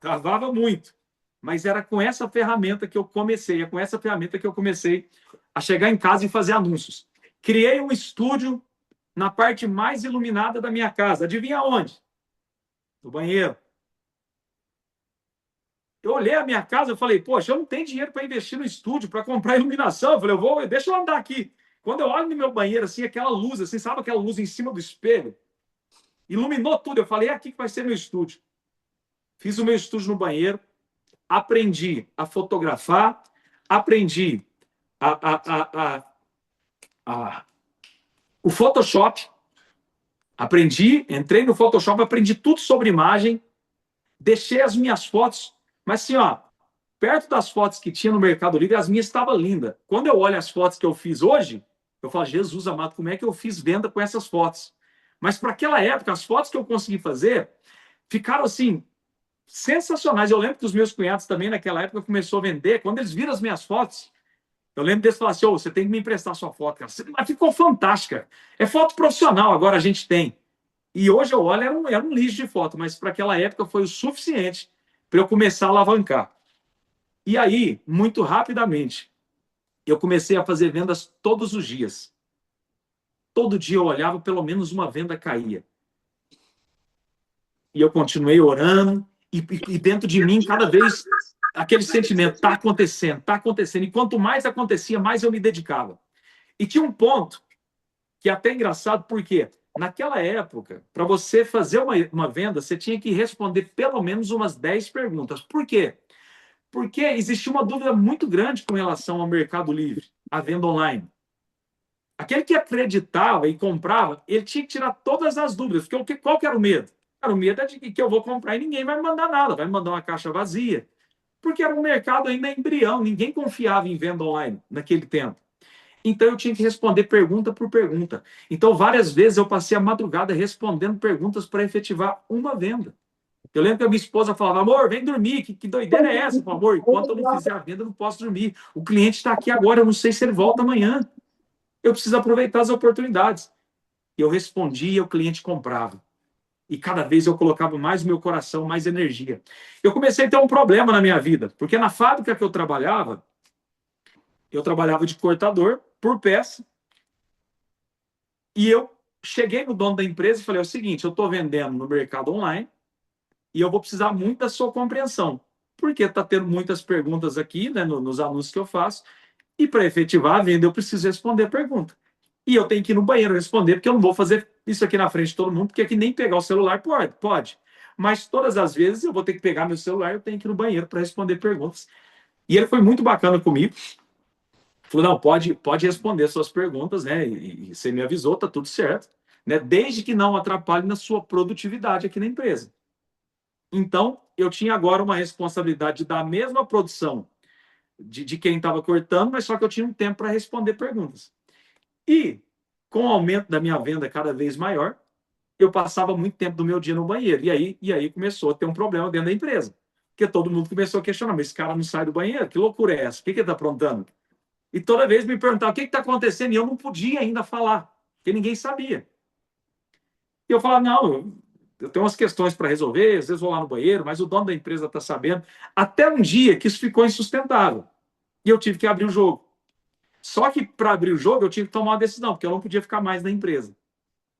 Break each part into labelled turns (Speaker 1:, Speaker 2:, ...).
Speaker 1: travava muito. Mas era com essa ferramenta que eu comecei, é com essa ferramenta que eu comecei a chegar em casa e fazer anúncios. Criei um estúdio na parte mais iluminada da minha casa. Adivinha onde? No banheiro. Eu olhei a minha casa e falei, poxa, eu não tenho dinheiro para investir no estúdio, para comprar iluminação. Eu falei, deixa eu andar aqui. Quando eu olho no meu banheiro, assim, aquela luz, assim, sabe aquela luz em cima do espelho? Iluminou tudo. Eu falei, é aqui que vai ser meu estúdio. Fiz o meu estúdio no banheiro, aprendi a fotografar, aprendi a o Photoshop, entrei no Photoshop, aprendi tudo sobre imagem, deixei as minhas fotos, mas assim, ó, perto das fotos que tinha no Mercado Livre, as minhas estavam lindas. Quando eu olho as fotos que eu fiz hoje, eu falo, Jesus amado, como é que eu fiz venda com essas fotos? Mas para aquela época, as fotos que eu consegui fazer ficaram assim, sensacionais. Eu lembro que os meus cunhados também, naquela época, começou a vender. Quando eles viram as minhas fotos, eu lembro deles falar assim, oh, você tem que me emprestar sua foto, cara. Mas ficou fantástica. É foto profissional, agora a gente tem. E hoje eu olho, era um lixo de foto, mas para aquela época foi o suficiente para eu começar a alavancar. E aí, muito rapidamente, eu comecei a fazer vendas todos os dias. Todo dia eu olhava, pelo menos uma venda caía. E eu continuei orando, e dentro de mim, cada vez, aquele sentimento, está acontecendo, está acontecendo. E quanto mais acontecia, mais eu me dedicava. E tinha um ponto que é até engraçado, porque naquela época, para você fazer uma venda, você tinha que responder pelo menos umas 10 perguntas. Por quê? Porque existia uma dúvida muito grande com relação ao Mercado Livre, à venda online. Aquele que acreditava e comprava, ele tinha que tirar todas as dúvidas. Porque qual que era o medo? Era o medo de que eu vou comprar e ninguém vai me mandar nada, vai me mandar uma caixa vazia. Porque era um mercado ainda embrião, ninguém confiava em venda online naquele tempo. Então eu tinha que responder pergunta por pergunta. Então várias vezes eu passei a madrugada respondendo perguntas para efetivar uma venda. Eu lembro que a minha esposa falava, amor, vem dormir, que doideira é essa? Eu falava, amor, enquanto eu não fizer a venda, eu não posso dormir. O cliente está aqui agora, eu não sei se ele volta amanhã. Eu preciso aproveitar as oportunidades. Eu respondia e o cliente comprava. E cada vez eu colocava mais o meu coração, mais energia. Eu comecei a ter um problema na minha vida, porque na fábrica que eu trabalhava de cortador por peça, e eu cheguei no dono da empresa e falei, é o seguinte, eu estou vendendo no mercado online e eu vou precisar muito da sua compreensão, porque está tendo muitas perguntas aqui, né, nos anúncios que eu faço, e para efetivar a venda eu preciso responder a pergunta. E eu tenho que ir no banheiro responder, porque eu não vou fazer isso aqui na frente de todo mundo, porque aqui nem pegar o celular pode. Mas todas as vezes eu vou ter que pegar meu celular, eu tenho que ir no banheiro para responder perguntas. E ele foi muito bacana comigo. Falou, não, pode responder suas perguntas, né? E você me avisou, tá tudo certo, né? Desde que não atrapalhe na sua produtividade aqui na empresa. Então, eu tinha agora uma responsabilidade da mesma produção de quem estava cortando, mas só que eu tinha um tempo para responder perguntas. E, com o aumento da minha venda cada vez maior, eu passava muito tempo do meu dia no banheiro. E aí começou a ter um problema dentro da empresa. Porque todo mundo começou a questionar, mas esse cara não sai do banheiro? Que loucura é essa? O que ele está aprontando? E toda vez me perguntava o que está acontecendo, e eu não podia ainda falar, porque ninguém sabia. E eu falava, não, eu tenho umas questões para resolver, às vezes vou lá no banheiro, mas o dono da empresa está sabendo. Até um dia que isso ficou insustentável. E eu tive que abrir o jogo. Só que para abrir o jogo eu tive que tomar uma decisão, porque eu não podia ficar mais na empresa.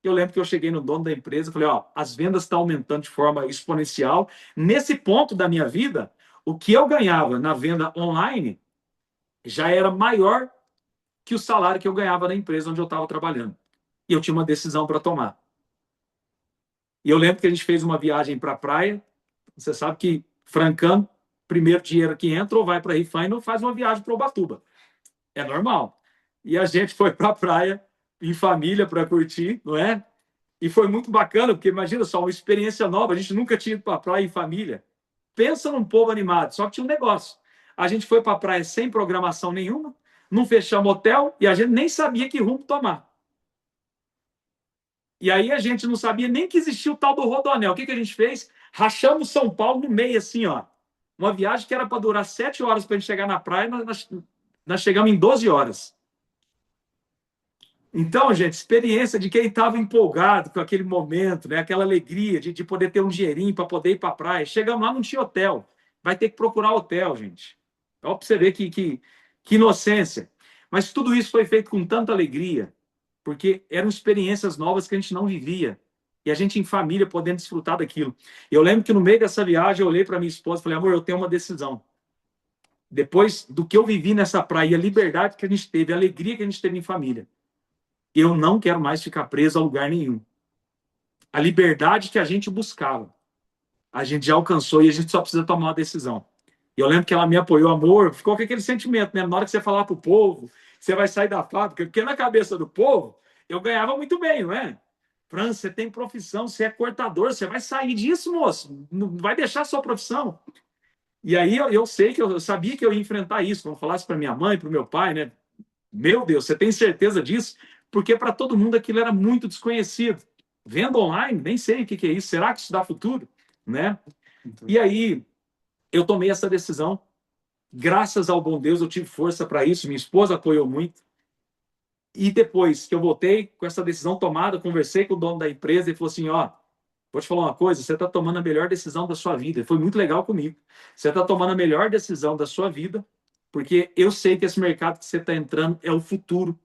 Speaker 1: Eu lembro que eu cheguei no dono da empresa e falei, ó, as vendas estão aumentando de forma exponencial. Nesse ponto da minha vida, o que eu ganhava na venda online já era maior que o salário que eu ganhava na empresa onde eu estava trabalhando. E eu tinha uma decisão para tomar. E eu lembro que a gente fez uma viagem para a praia. Você sabe que Francão, primeiro dinheiro que entra, ou vai para a Refine ou faz uma viagem para Ubatuba. É normal. E a gente foi para a praia em família para curtir, não é? E foi muito bacana, porque imagina só, uma experiência nova. A gente nunca tinha ido para a praia em família. Pensa num povo animado, só que tinha um negócio. A gente foi para a praia sem programação nenhuma, não fechamos hotel e a gente nem sabia que rumo tomar. E aí a gente não sabia nem que existia o tal do Rodoanel. O que a gente fez? Rachamos São Paulo no meio, assim, ó. Uma viagem que era para durar 7 horas para a gente chegar na praia, nós chegamos em 12 horas. Então, gente, experiência de quem estava empolgado com aquele momento, né? Aquela alegria de poder ter um dinheirinho para poder ir para a praia. Chegamos lá, não tinha hotel. Vai ter que procurar hotel, gente. Olha para você ver que inocência. Mas tudo isso foi feito com tanta alegria, porque eram experiências novas que a gente não vivia. E a gente em família podendo desfrutar daquilo. Eu lembro que no meio dessa viagem eu olhei para minha esposa e falei, amor, eu tenho uma decisão. Depois do que eu vivi nessa praia, a liberdade que a gente teve, a alegria que a gente teve em família, eu não quero mais ficar preso a lugar nenhum. A liberdade que a gente buscava, a gente já alcançou e a gente só precisa tomar uma decisão. E eu lembro que ela me apoiou, amor, ficou com aquele sentimento, né? Na hora que você falar para o povo, você vai sair da fábrica, porque na cabeça do povo, eu ganhava muito bem, não é? Fran, você tem profissão, você é cortador, você vai sair disso, moço, não vai deixar a sua profissão. E aí eu sei que eu sabia que eu ia enfrentar isso, quando eu falasse para minha mãe, para o meu pai, né? Meu Deus, você tem certeza disso? Porque para todo mundo aquilo era muito desconhecido. Venda online, nem sei o que é isso. Será que isso dá futuro? Né? E aí eu tomei essa decisão. Graças ao bom Deus eu tive força para isso. Minha esposa apoiou muito. E depois que eu voltei com essa decisão tomada, conversei com o dono da empresa e falou assim: ó, vou te falar uma coisa, você está tomando a melhor decisão da sua vida. Ele foi muito legal comigo. Você está tomando a melhor decisão da sua vida, porque eu sei que esse mercado que você está entrando é o futuro.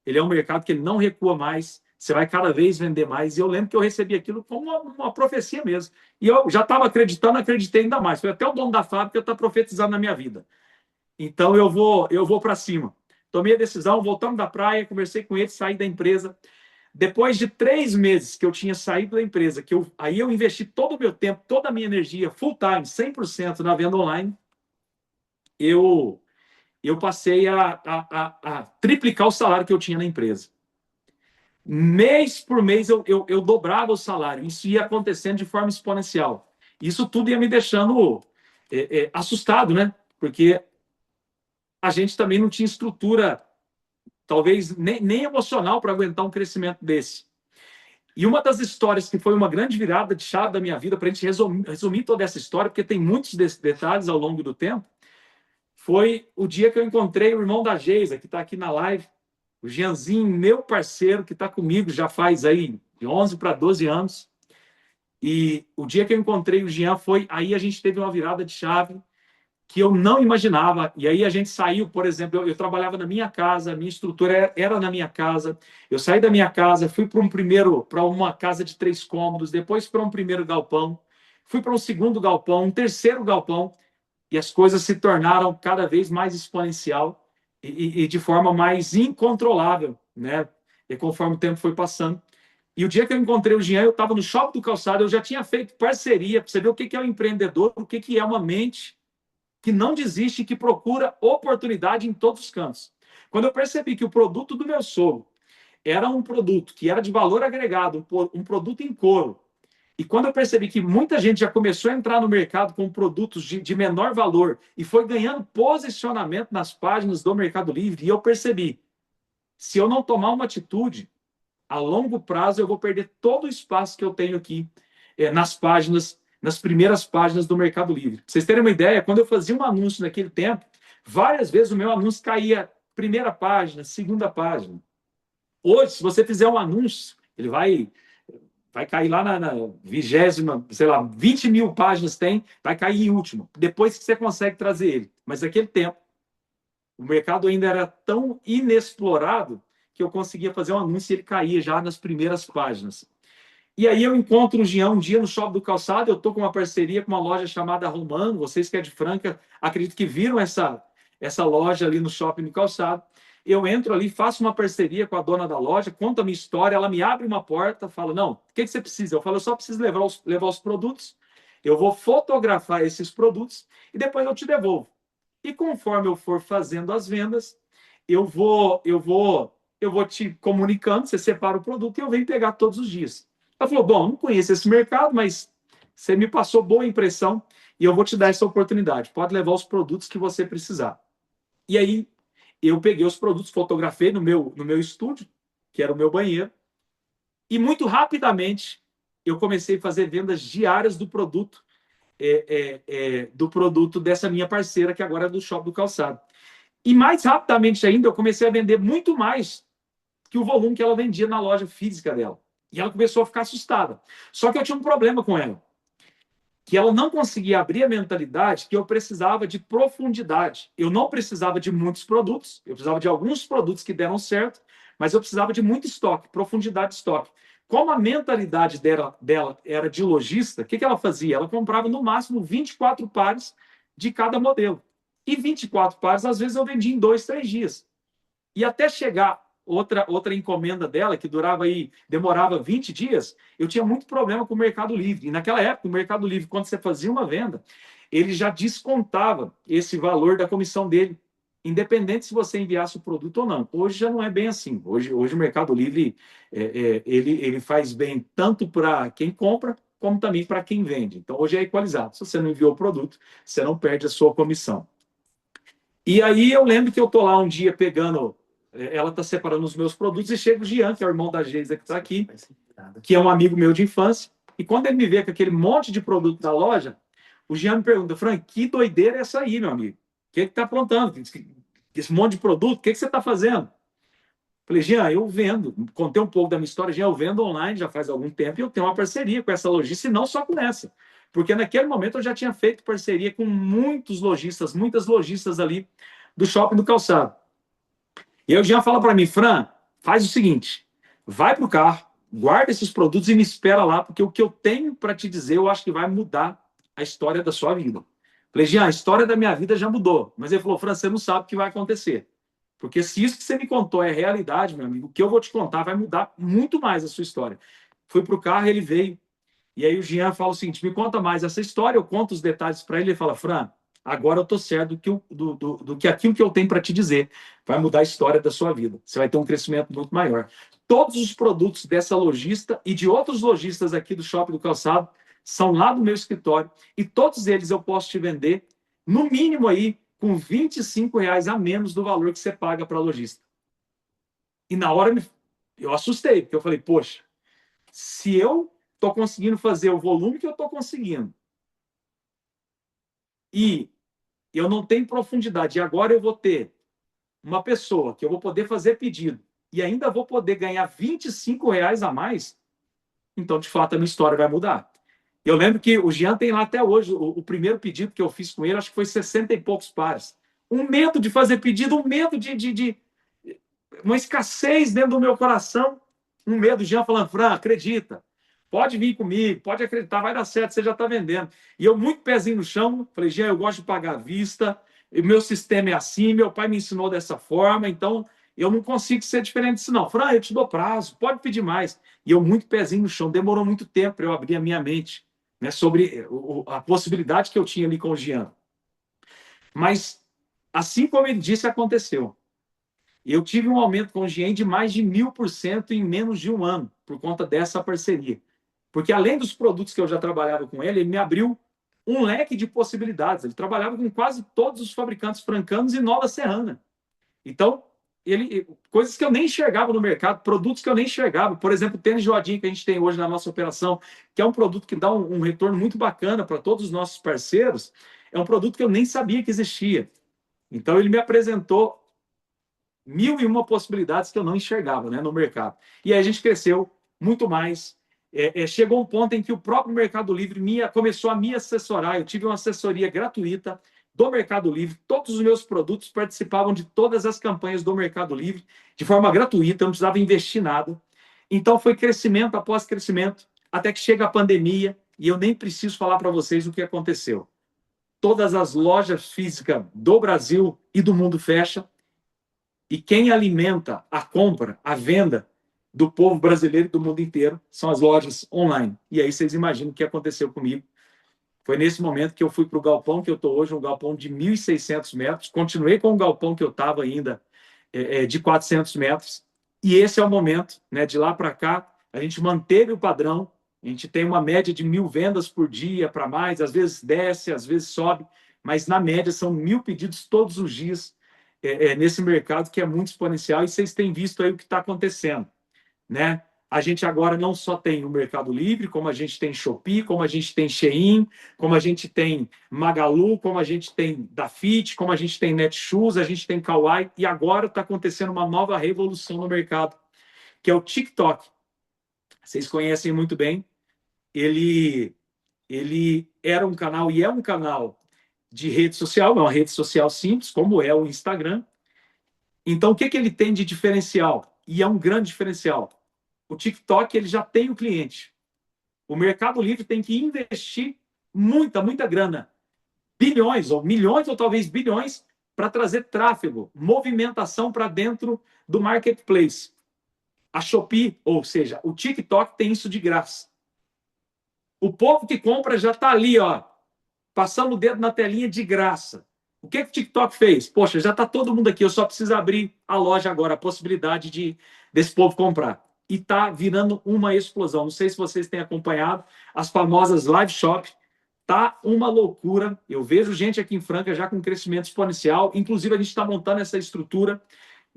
Speaker 1: Ele é um mercado que ele não recua mais, você vai cada vez vender mais. E eu lembro que eu recebi aquilo como uma profecia mesmo. E eu já estava acreditando, acreditei ainda mais. Foi até o dono da fábrica está profetizando na minha vida. Então eu vou para cima. Tomei a decisão, voltamos da praia, conversei com ele, saí da empresa. Depois de 3 meses que eu tinha saído da empresa, aí eu investi todo o meu tempo, toda a minha energia, full time, 100% na venda online, eu passei a triplicar o salário que eu tinha na empresa. Mês por mês eu dobrava o salário. Isso ia acontecendo de forma exponencial. Isso tudo ia me deixando assustado, né? Porque a gente também não tinha estrutura, talvez nem emocional, para aguentar um crescimento desse. E uma das histórias que foi uma grande virada de chave da minha vida, para a gente resumir toda essa história, porque tem muitos desses detalhes ao longo do tempo, foi o dia que eu encontrei o irmão da Geisa, que está aqui na live, o Jeanzinho, meu parceiro, que está comigo já faz aí de 11 para 12 anos. E o dia que eu encontrei o Jean foi aí a gente teve uma virada de chave que eu não imaginava. E aí a gente saiu, por exemplo, eu trabalhava na minha casa, a minha estrutura era na minha casa. Eu saí da minha casa, fui para uma casa de 3 cômodos, depois para um primeiro galpão, fui para um segundo galpão, um terceiro galpão, e as coisas se tornaram cada vez mais exponencial e de forma mais incontrolável, né? E conforme o tempo foi passando. E o dia que eu encontrei o Jean, eu estava no Shopping do Calçado, eu já tinha feito parceria para você ver o que é um empreendedor, o que é uma mente que não desiste e que procura oportunidade em todos os cantos. Quando eu percebi que o produto do meu sogro era um produto que era de valor agregado, um produto em couro, e quando eu percebi que muita gente já começou a entrar no mercado com produtos de menor valor e foi ganhando posicionamento nas páginas do Mercado Livre, e eu percebi, se eu não tomar uma atitude, a longo prazo eu vou perder todo o espaço que eu tenho aqui nas páginas, nas primeiras páginas do Mercado Livre. Pra vocês terem uma ideia, quando eu fazia um anúncio naquele tempo, várias vezes o meu anúncio caía primeira página, segunda página. Hoje, se você fizer um anúncio, ele vai cair lá na 20ª, sei lá, 20 mil páginas tem, vai cair em último, depois que você consegue trazer ele. Mas naquele tempo, o mercado ainda era tão inexplorado que eu conseguia fazer um anúncio e ele caía já nas primeiras páginas. E aí eu encontro o Jean um dia no Shopping do Calçado, eu estou com uma parceria com uma loja chamada Romano, vocês que é de Franca, acredito que viram essa loja ali no Shopping do Calçado. Eu entro ali, faço uma parceria com a dona da loja, conto a minha história, ela me abre uma porta, fala, não, o que você precisa? Eu falo, eu só preciso levar os produtos, eu vou fotografar esses produtos e depois eu te devolvo. E conforme eu for fazendo as vendas, eu vou te comunicando, você separa o produto e eu venho pegar todos os dias. Ela falou, bom, não conheço esse mercado, mas você me passou boa impressão e eu vou te dar essa oportunidade. Pode levar os produtos que você precisar. E aí eu peguei os produtos, fotografei no meu estúdio, que era o meu banheiro, e muito rapidamente eu comecei a fazer vendas diárias do produto dessa minha parceira, que agora é do Shopping do Calçado. E mais rapidamente ainda, eu comecei a vender muito mais que o volume que ela vendia na loja física dela. E ela começou a ficar assustada. Só que eu tinha um problema com ela, que ela não conseguia abrir a mentalidade que eu precisava de profundidade. Eu não precisava de muitos produtos, eu precisava de alguns produtos que deram certo, mas eu precisava de muito estoque, profundidade de estoque. Como a mentalidade dela era de lojista, o que ela fazia? Ela comprava no máximo 24 pares de cada modelo. E 24 pares, às vezes, eu vendia em 2, 3 dias. E até chegar outra encomenda dela, que demorava 20 dias, eu tinha muito problema com o Mercado Livre. E naquela época, o Mercado Livre, quando você fazia uma venda, ele já descontava esse valor da comissão dele, independente se você enviasse o produto ou não. Hoje já não é bem assim. Hoje o Mercado Livre ele faz bem tanto para quem compra, como também para quem vende. Então, hoje é equalizado. Se você não enviou o produto, você não perde a sua comissão. E aí eu lembro que eu estou lá um dia pegando, ela está separando os meus produtos, e chega o Jean, que é o irmão da Geisa que está aqui, que é um amigo meu de infância, e quando ele me vê com aquele monte de produto da loja, o Jean me pergunta: Frank, que doideira é essa aí, meu amigo? O que está aprontando? Esse monte de produto, o que você está fazendo? Falei: Jean, eu vendo. Contei um pouco da minha história. Jean, eu vendo online já faz algum tempo e eu tenho uma parceria com essa lojista, e não só com essa. Porque naquele momento eu já tinha feito parceria com muitas lojistas ali do Shopping do Calçado. E aí o Jean fala para mim: Fran, faz o seguinte, vai para o carro, guarda esses produtos e me espera lá, porque o que eu tenho para te dizer, eu acho que vai mudar a história da sua vida. Falei: Jean, a história da minha vida já mudou. Mas ele falou: Fran, você não sabe o que vai acontecer. Porque se isso que você me contou é realidade, meu amigo, o que eu vou te contar vai mudar muito mais a sua história. Fui para o carro, ele veio. E aí o Jean fala o seguinte: me conta mais essa história, eu conto os detalhes para ele. Ele fala: Fran, agora eu estou certo do que aquilo que eu tenho para te dizer vai mudar a história da sua vida. Você vai ter um crescimento muito maior. Todos os produtos dessa lojista e de outros lojistas aqui do Shopping do Calçado são lá do meu escritório, e todos eles eu posso te vender, no mínimo aí, com R$ 25 a menos do valor que você paga para a lojista. E na hora eu assustei, porque eu falei: poxa, se eu estou conseguindo fazer o volume que eu estou conseguindo e eu não tenho profundidade, e agora eu vou ter uma pessoa que eu vou poder fazer pedido e ainda vou poder ganhar R$ 25 a mais, então, de fato, a minha história vai mudar. Eu lembro que o Jean tem lá até hoje o primeiro pedido que eu fiz com ele, acho que foi 60 e poucos pares. Um medo de fazer pedido, um medo de uma escassez dentro do meu coração, um medo. O Jean falando: Fran, acredita, pode vir comigo, pode acreditar, vai dar certo, você já está vendendo. E eu, muito pezinho no chão, falei: Jean, eu gosto de pagar à vista, o meu sistema é assim, meu pai me ensinou dessa forma, então eu não consigo ser diferente disso, não. Fran, eu te dou prazo, pode pedir mais. E eu, muito pezinho no chão, demorou muito tempo para eu abrir a minha mente, né, sobre a possibilidade que eu tinha ali com o Jean. Mas, assim como ele disse, aconteceu. Eu tive um aumento com o Jean de mais de 1000% em menos de um ano, por conta dessa parceria. Porque, além dos produtos que eu já trabalhava com ele, ele me abriu um leque de possibilidades. Ele trabalhava com quase todos os fabricantes francanos e Nova Serrana. Então, coisas que eu nem enxergava no mercado, produtos que eu nem enxergava. Por exemplo, o tênis Joadinho que a gente tem hoje na nossa operação, que é um produto que dá um retorno muito bacana para todos os nossos parceiros, é um produto que eu nem sabia que existia. Então, ele me apresentou 1001 possibilidades que eu não enxergava, né, no mercado. E aí a gente cresceu muito mais. Chegou um ponto em que o próprio Mercado Livre começou a me assessorar. Eu tive uma assessoria gratuita do Mercado Livre. Todos os meus produtos participavam de todas as campanhas do Mercado Livre de forma gratuita, eu não precisava investir nada. Então foi crescimento após crescimento, até que chega a pandemia, e eu nem preciso falar para vocês o que aconteceu. Todas as lojas físicas do Brasil e do mundo fecham, e quem alimenta a compra, a venda do povo brasileiro e do mundo inteiro são as lojas online. E aí vocês imaginam o que aconteceu comigo. Foi nesse momento que eu fui para o galpão que eu estou hoje, um galpão de 1.600 metros. Continuei com o galpão que eu estava ainda, de 400 metros. E esse é o momento, né, de lá para cá, a gente manteve o padrão. A gente tem uma média de 1.000 vendas por dia para mais, às vezes desce, às vezes sobe, mas na média são 1.000 pedidos todos os dias, nesse mercado que é muito exponencial. E vocês têm visto aí o que está acontecendo, né? A gente agora não só tem o Mercado Livre, como a gente tem Shopee, como a gente tem Shein, como a gente tem Magalu, como a gente tem Dafit, como a gente tem Netshoes, a gente tem Kauai, e agora está acontecendo uma nova revolução no mercado, que é o TikTok. Vocês conhecem muito bem. Ele era um canal e é um canal de rede social, é uma rede social simples, como é o Instagram. Então, o que ele tem de diferencial? E é um grande diferencial. O TikTok ele já tem o cliente. O Mercado Livre tem que investir muita grana, bilhões ou milhões ou talvez bilhões para trazer tráfego, movimentação para dentro do marketplace. A Shopee, ou seja, o TikTok tem isso de graça. O povo que compra já está ali, ó, passando o dedo na telinha de graça. O que o TikTok fez? Poxa, já está todo mundo aqui, eu só preciso abrir a loja agora, a possibilidade desse povo comprar. E está virando uma explosão. Não sei se vocês têm acompanhado as famosas live shop. Tá uma loucura. Eu vejo gente aqui em Franca já com crescimento exponencial. Inclusive, a gente está montando essa estrutura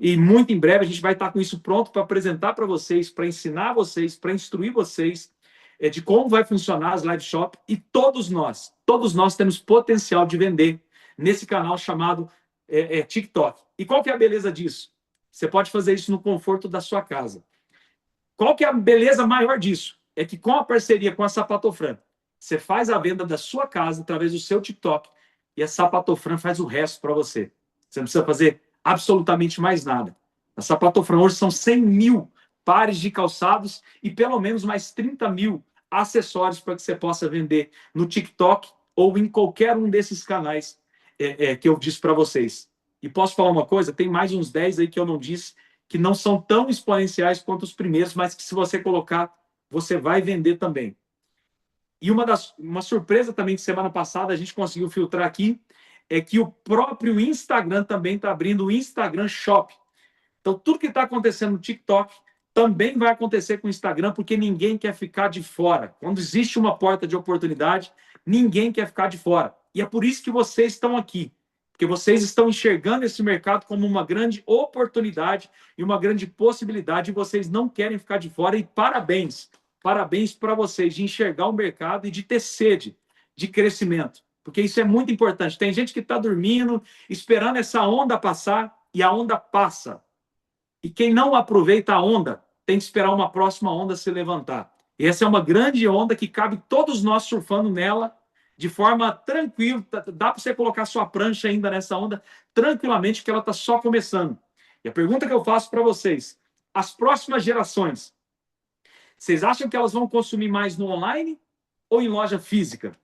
Speaker 1: e muito em breve a gente vai estar com isso pronto para apresentar para vocês, para ensinar vocês, para instruir vocês de como vai funcionar as live shop. E todos nós temos potencial de vender nesse canal chamado TikTok. E qual que é a beleza disso? Você pode fazer isso no conforto da sua casa. Qual que é a beleza maior disso? É que com a parceria com a Sapatofran, você faz a venda da sua casa através do seu TikTok e a Sapatofran faz o resto para você. Você não precisa fazer absolutamente mais nada. A Sapatofran hoje são 100 mil pares de calçados e pelo menos mais 30 mil acessórios para que você possa vender no TikTok ou em qualquer um desses canais que eu disse para vocês. E posso falar uma coisa? Tem mais uns 10 aí que eu não disse, que não são tão exponenciais quanto os primeiros, mas que se você colocar, você vai vender também. E uma surpresa também que semana passada a gente conseguiu filtrar aqui é que o próprio Instagram também está abrindo o Instagram Shop. Então, tudo que está acontecendo no TikTok também vai acontecer com o Instagram, porque ninguém quer ficar de fora. Quando existe uma porta de oportunidade, ninguém quer ficar de fora. E é por isso que vocês estão aqui, porque vocês estão enxergando esse mercado como uma grande oportunidade e uma grande possibilidade, e vocês não querem ficar de fora. E parabéns! Parabéns para vocês de enxergar o mercado e de ter sede de crescimento, porque isso é muito importante. Tem gente que está dormindo, esperando essa onda passar, e a onda passa. E quem não aproveita a onda tem que esperar uma próxima onda se levantar. E essa é uma grande onda que cabe todos nós surfando nela de forma tranquila. Dá para você colocar sua prancha ainda nessa onda tranquilamente, que ela está só começando. E a pergunta que eu faço para vocês: as próximas gerações, vocês acham que elas vão consumir mais no online ou em loja física?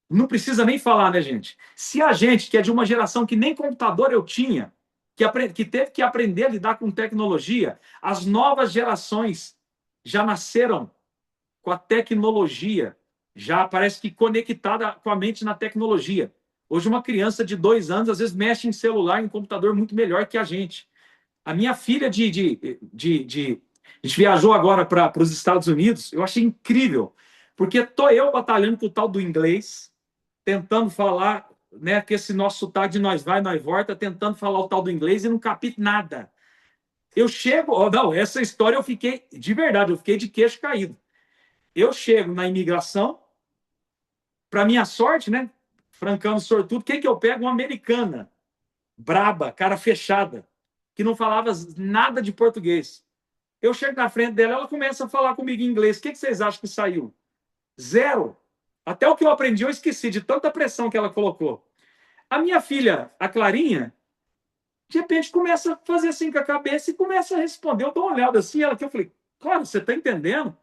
Speaker 1: Não precisa nem falar, né, gente? Se a gente, que é de uma geração que nem computador eu tinha, que teve que aprender a lidar com tecnologia, as novas gerações já nasceram com a tecnologia, já parece que conectada com a mente na tecnologia. Hoje, uma criança de 2 anos, às vezes, mexe em celular, em computador muito melhor que a gente. A minha filha a gente viajou agora para os Estados Unidos, eu achei incrível, porque estou eu batalhando com o tal do inglês, tentando falar, né, que esse nosso sotaque de nós vai, nós volta, tentando falar o tal do inglês e não capito nada. Eu chego, não, essa história eu fiquei, de verdade, eu fiquei de queixo caído. Eu chego na imigração, para minha sorte, né, francano sortudo, quem que eu pego? Uma americana, braba, cara fechada, que não falava nada de português. Eu chego na frente dela, ela começa a falar comigo em inglês. O que vocês acham que saiu? Zero. Até o que eu aprendi eu esqueci, de tanta pressão que ela colocou. A minha filha, a Clarinha, de repente começa a fazer assim com a cabeça e começa a responder. Eu dou uma olhada assim, ela que eu falei, claro, você está entendendo?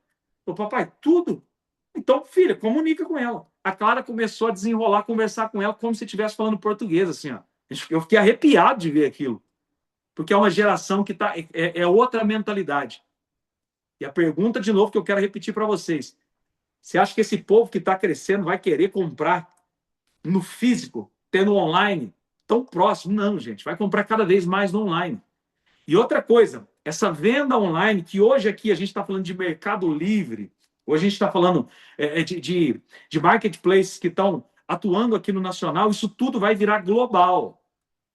Speaker 1: O papai, tudo. Então, filha, comunica com ela. A Clara começou a desenrolar, conversar com ela como se estivesse falando português, assim, ó. Eu fiquei arrepiado de ver aquilo, porque é uma geração que é outra mentalidade. E a pergunta, de novo, que eu quero repetir para vocês: você acha que esse povo que está crescendo vai querer comprar no físico, tendo online tão próximo? Não, gente, vai comprar cada vez mais no online. E outra coisa, essa venda online, que hoje aqui a gente está falando de mercado livre, hoje a gente está falando de marketplaces que estão atuando aqui no nacional, isso tudo vai virar global.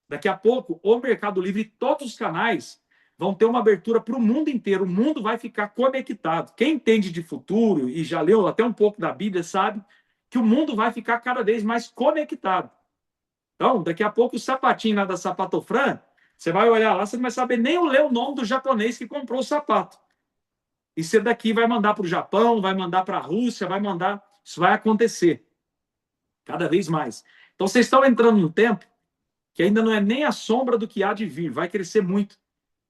Speaker 1: Daqui a pouco, o Mercado Livre e todos os canais vão ter uma abertura para o mundo inteiro. O mundo vai ficar conectado. Quem entende de futuro e já leu até um pouco da Bíblia sabe que o mundo vai ficar cada vez mais conectado. Então, daqui a pouco, o sapatinho lá da Sapatofran Você vai olhar lá, você não vai saber nem ler o nome do japonês que comprou o sapato. E você daqui vai mandar para o Japão, vai mandar para a Rússia, vai mandar. Isso vai acontecer cada vez mais. Então, vocês estão entrando num tempo que ainda não é nem a sombra do que há de vir, vai crescer muito.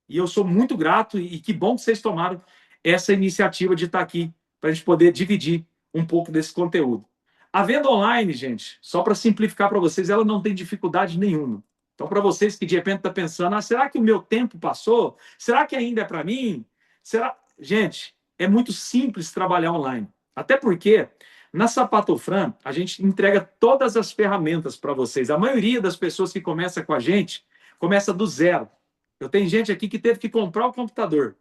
Speaker 1: E eu sou muito grato e que bom que vocês tomaram essa iniciativa de estar aqui para a gente poder dividir um pouco desse conteúdo. A venda online, gente, só para simplificar para vocês, ela não tem dificuldade nenhuma. Então, para vocês que de repente estão pensando, será que o meu tempo passou? Será que ainda é para mim? Será? Gente, é muito simples trabalhar online. Até porque na Sapatofran a gente entrega todas as ferramentas para vocês. A maioria das pessoas que começa com a gente começa do zero. Eu tenho gente aqui que teve que comprar o computador.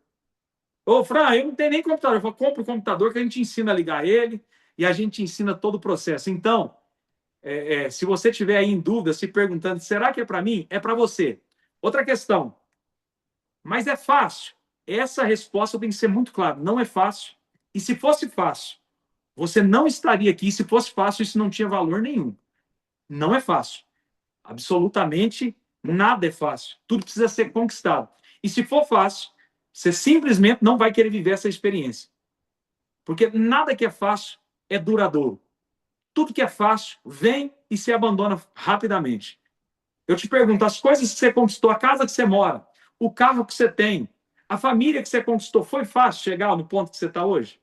Speaker 1: Ô, Fran, eu não tenho nem computador. Eu falo, compra o computador que a gente ensina a ligar ele e a gente ensina todo o processo. Então, se você tiver aí em dúvida, se perguntando, será que é para mim? É para você. Outra questão, mas é fácil? Essa resposta tem que ser muito clara. Não é fácil. E se fosse fácil, você não estaria aqui. Se fosse fácil, isso não tinha valor nenhum. Não é fácil. Absolutamente nada é fácil. Tudo precisa ser conquistado. E se for fácil, você simplesmente não vai querer viver essa experiência. Porque nada que é fácil é duradouro. Tudo que é fácil vem e se abandona rapidamente. Eu te pergunto, as coisas que você conquistou, a casa que você mora, o carro que você tem, a família que você conquistou, foi fácil chegar no ponto que você está hoje?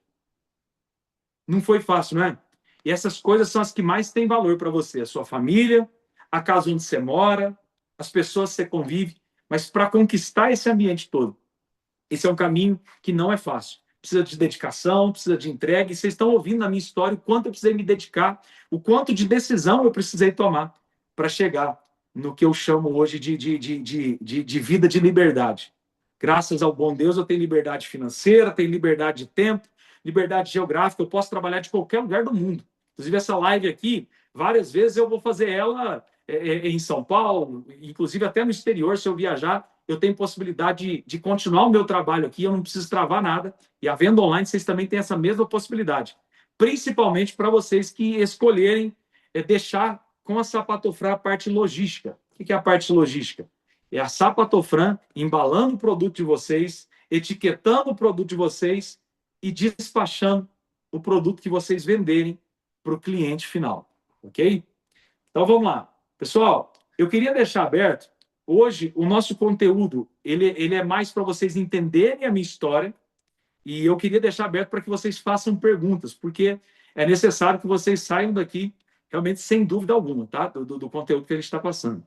Speaker 1: Não foi fácil, não é? E essas coisas são as que mais têm valor para você. A sua família, a casa onde você mora, as pessoas que você convive. Mas para conquistar esse ambiente todo, esse é um caminho que não é fácil. Precisa de dedicação, precisa de entrega. E vocês estão ouvindo na minha história o quanto eu precisei me dedicar, o quanto de decisão eu precisei tomar para chegar no que eu chamo hoje de vida de liberdade. Graças ao bom Deus, eu tenho liberdade financeira, tenho liberdade de tempo, liberdade geográfica, eu posso trabalhar de qualquer lugar do mundo. Inclusive, essa live aqui, várias vezes eu vou fazer ela em São Paulo, inclusive até no exterior, se eu viajar, eu tenho possibilidade de continuar o meu trabalho aqui, eu não preciso travar nada. E a venda online, vocês também têm essa mesma possibilidade. Principalmente para vocês que escolherem deixar com a Sapatofran a parte logística. O que é a parte logística? É a Sapatofran embalando o produto de vocês, etiquetando o produto de vocês e despachando o produto que vocês venderem para o cliente final. Ok? Então vamos lá. Pessoal, eu queria deixar aberto. Hoje, o nosso conteúdo ele é mais para vocês entenderem a minha história e eu queria deixar aberto para que vocês façam perguntas, porque é necessário que vocês saiam daqui realmente sem dúvida alguma, tá? Do conteúdo que a gente está passando.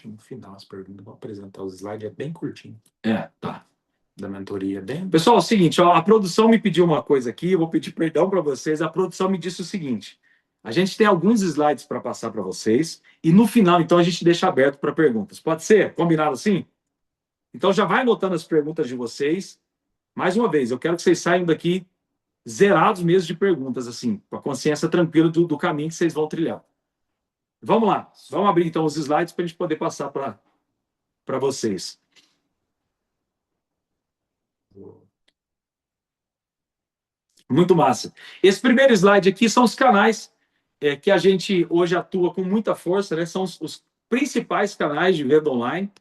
Speaker 2: No final, as perguntas, vou apresentar os slides, é bem curtinho.
Speaker 1: Tá.
Speaker 2: Da mentoria, bem.
Speaker 1: Pessoal, é o seguinte, ó, a produção me pediu uma coisa aqui, eu vou pedir perdão para vocês. A produção me disse o seguinte: a gente tem alguns slides para passar para vocês e no final, então, a gente deixa aberto para perguntas. Pode ser? Combinado assim? Então, já vai anotando as perguntas de vocês. Mais uma vez, eu quero que vocês saiam daqui zerados mesmo de perguntas, assim, com a consciência tranquila do caminho que vocês vão trilhar. Vamos lá, vamos abrir então os slides para a gente poder passar para vocês. Muito massa. Esse primeiro slide aqui são os canais que a gente hoje atua com muita força, né? São os principais canais de venda online.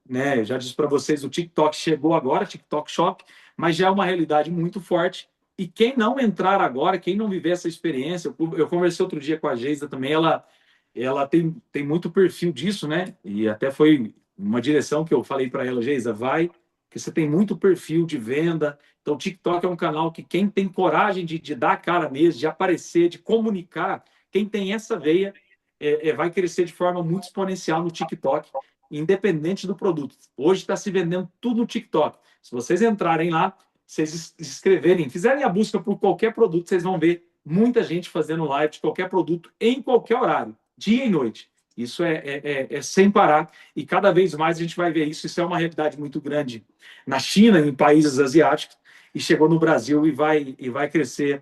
Speaker 1: Né? Já disse para vocês, o TikTok chegou agora, TikTok Shop, mas já é uma realidade muito forte. E quem não entrar agora, quem não viver essa experiência, eu conversei outro dia com a Geisa também, ela tem muito perfil disso, né? E até foi uma direção que eu falei para ela, Geisa, vai, que você tem muito perfil de venda. Então, o TikTok é um canal que quem tem coragem de dar a cara mesmo, de aparecer, de comunicar, quem tem essa veia, vai crescer de forma muito exponencial no TikTok, independente do produto. Hoje está se vendendo tudo no TikTok. Se vocês entrarem lá, vocês escreverem, fizerem a busca por qualquer produto, vocês vão ver muita gente fazendo live de qualquer produto em qualquer horário, dia e noite. Isso é sem parar e cada vez mais a gente vai ver isso. Isso é uma realidade muito grande na China, em países asiáticos, e chegou no Brasil e vai crescer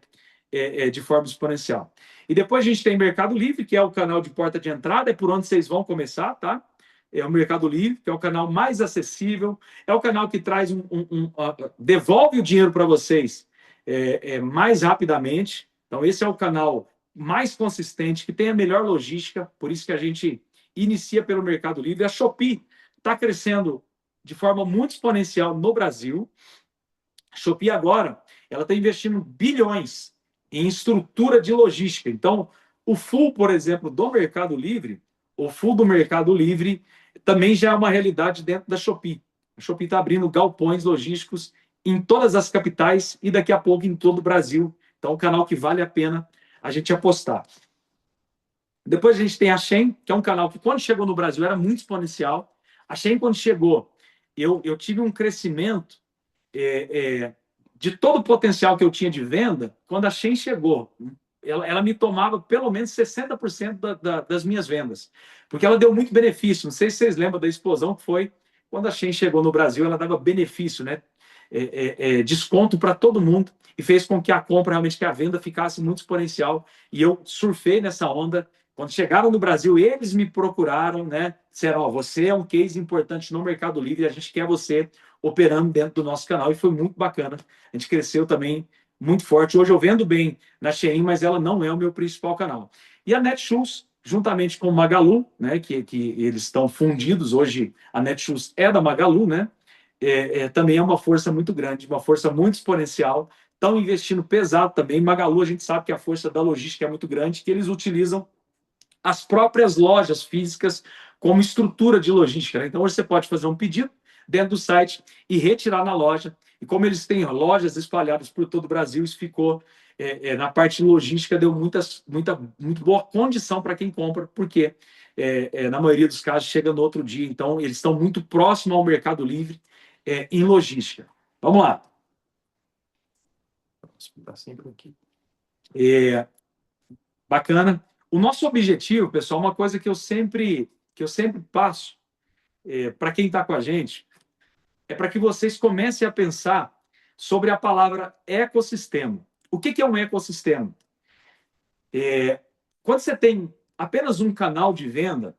Speaker 1: de forma exponencial. E depois a gente tem Mercado Livre, que é o canal de porta de entrada, é por onde vocês vão começar, tá? É o Mercado Livre, que é o canal mais acessível, é o canal que traz devolve o dinheiro para vocês mais rapidamente. Então, esse é o canal mais consistente, que tem a melhor logística, por isso que a gente inicia pelo Mercado Livre. A Shopee está crescendo de forma muito exponencial no Brasil. A Shopee agora, ela está investindo bilhões em estrutura de logística. Então, o full, por exemplo, do Mercado Livre, o full do Mercado Livre também já é uma realidade dentro da Shopee. A Shopee está abrindo galpões logísticos em todas as capitais e daqui a pouco em todo o Brasil. Então, é um canal que vale a pena a gente apostar. Depois a gente tem a Shein, que é um canal que quando chegou no Brasil era muito exponencial. A Shein, quando chegou, eu tive um crescimento de todo o potencial que eu tinha de venda. Quando a Shein chegou, ela me tomava pelo menos 60% das minhas vendas, porque ela deu muito benefício. Não sei se vocês lembram da explosão que foi quando a Shein chegou no Brasil. Ela dava benefício, né? Desconto para todo mundo, e fez com que a compra, realmente, que a venda ficasse muito exponencial. E eu surfei nessa onda. Quando chegaram no Brasil, eles me procuraram, né? Disseram: ó, você é um case importante no Mercado Livre, a gente quer você operando dentro do nosso canal. E foi muito bacana. A gente cresceu também muito forte. Hoje eu vendo bem na Shein, mas ela não é o meu principal canal. E a Netshoes, juntamente com o Magalu, né? Que eles estão fundidos hoje. A Netshoes é da Magalu, né? Também é uma força muito grande, uma força muito exponencial. Estão investindo pesado também. Magalu, a gente sabe que a força da logística é muito grande, que eles utilizam as próprias lojas físicas como estrutura de logística, né? Então, hoje você pode fazer um pedido dentro do site e retirar na loja. E como eles têm lojas espalhadas por todo o Brasil, isso ficou, na parte logística, deu muito boa condição para quem compra, porque, na maioria dos casos, chega no outro dia. Então, eles estão muito próximos ao Mercado Livre em logística. Vamos lá. Vou sempre aqui. Bacana. O nosso objetivo, pessoal, uma coisa que eu sempre passo para quem está com a gente, é para que vocês comecem a pensar sobre a palavra ecossistema. O que é um ecossistema? Quando você tem apenas um canal de venda,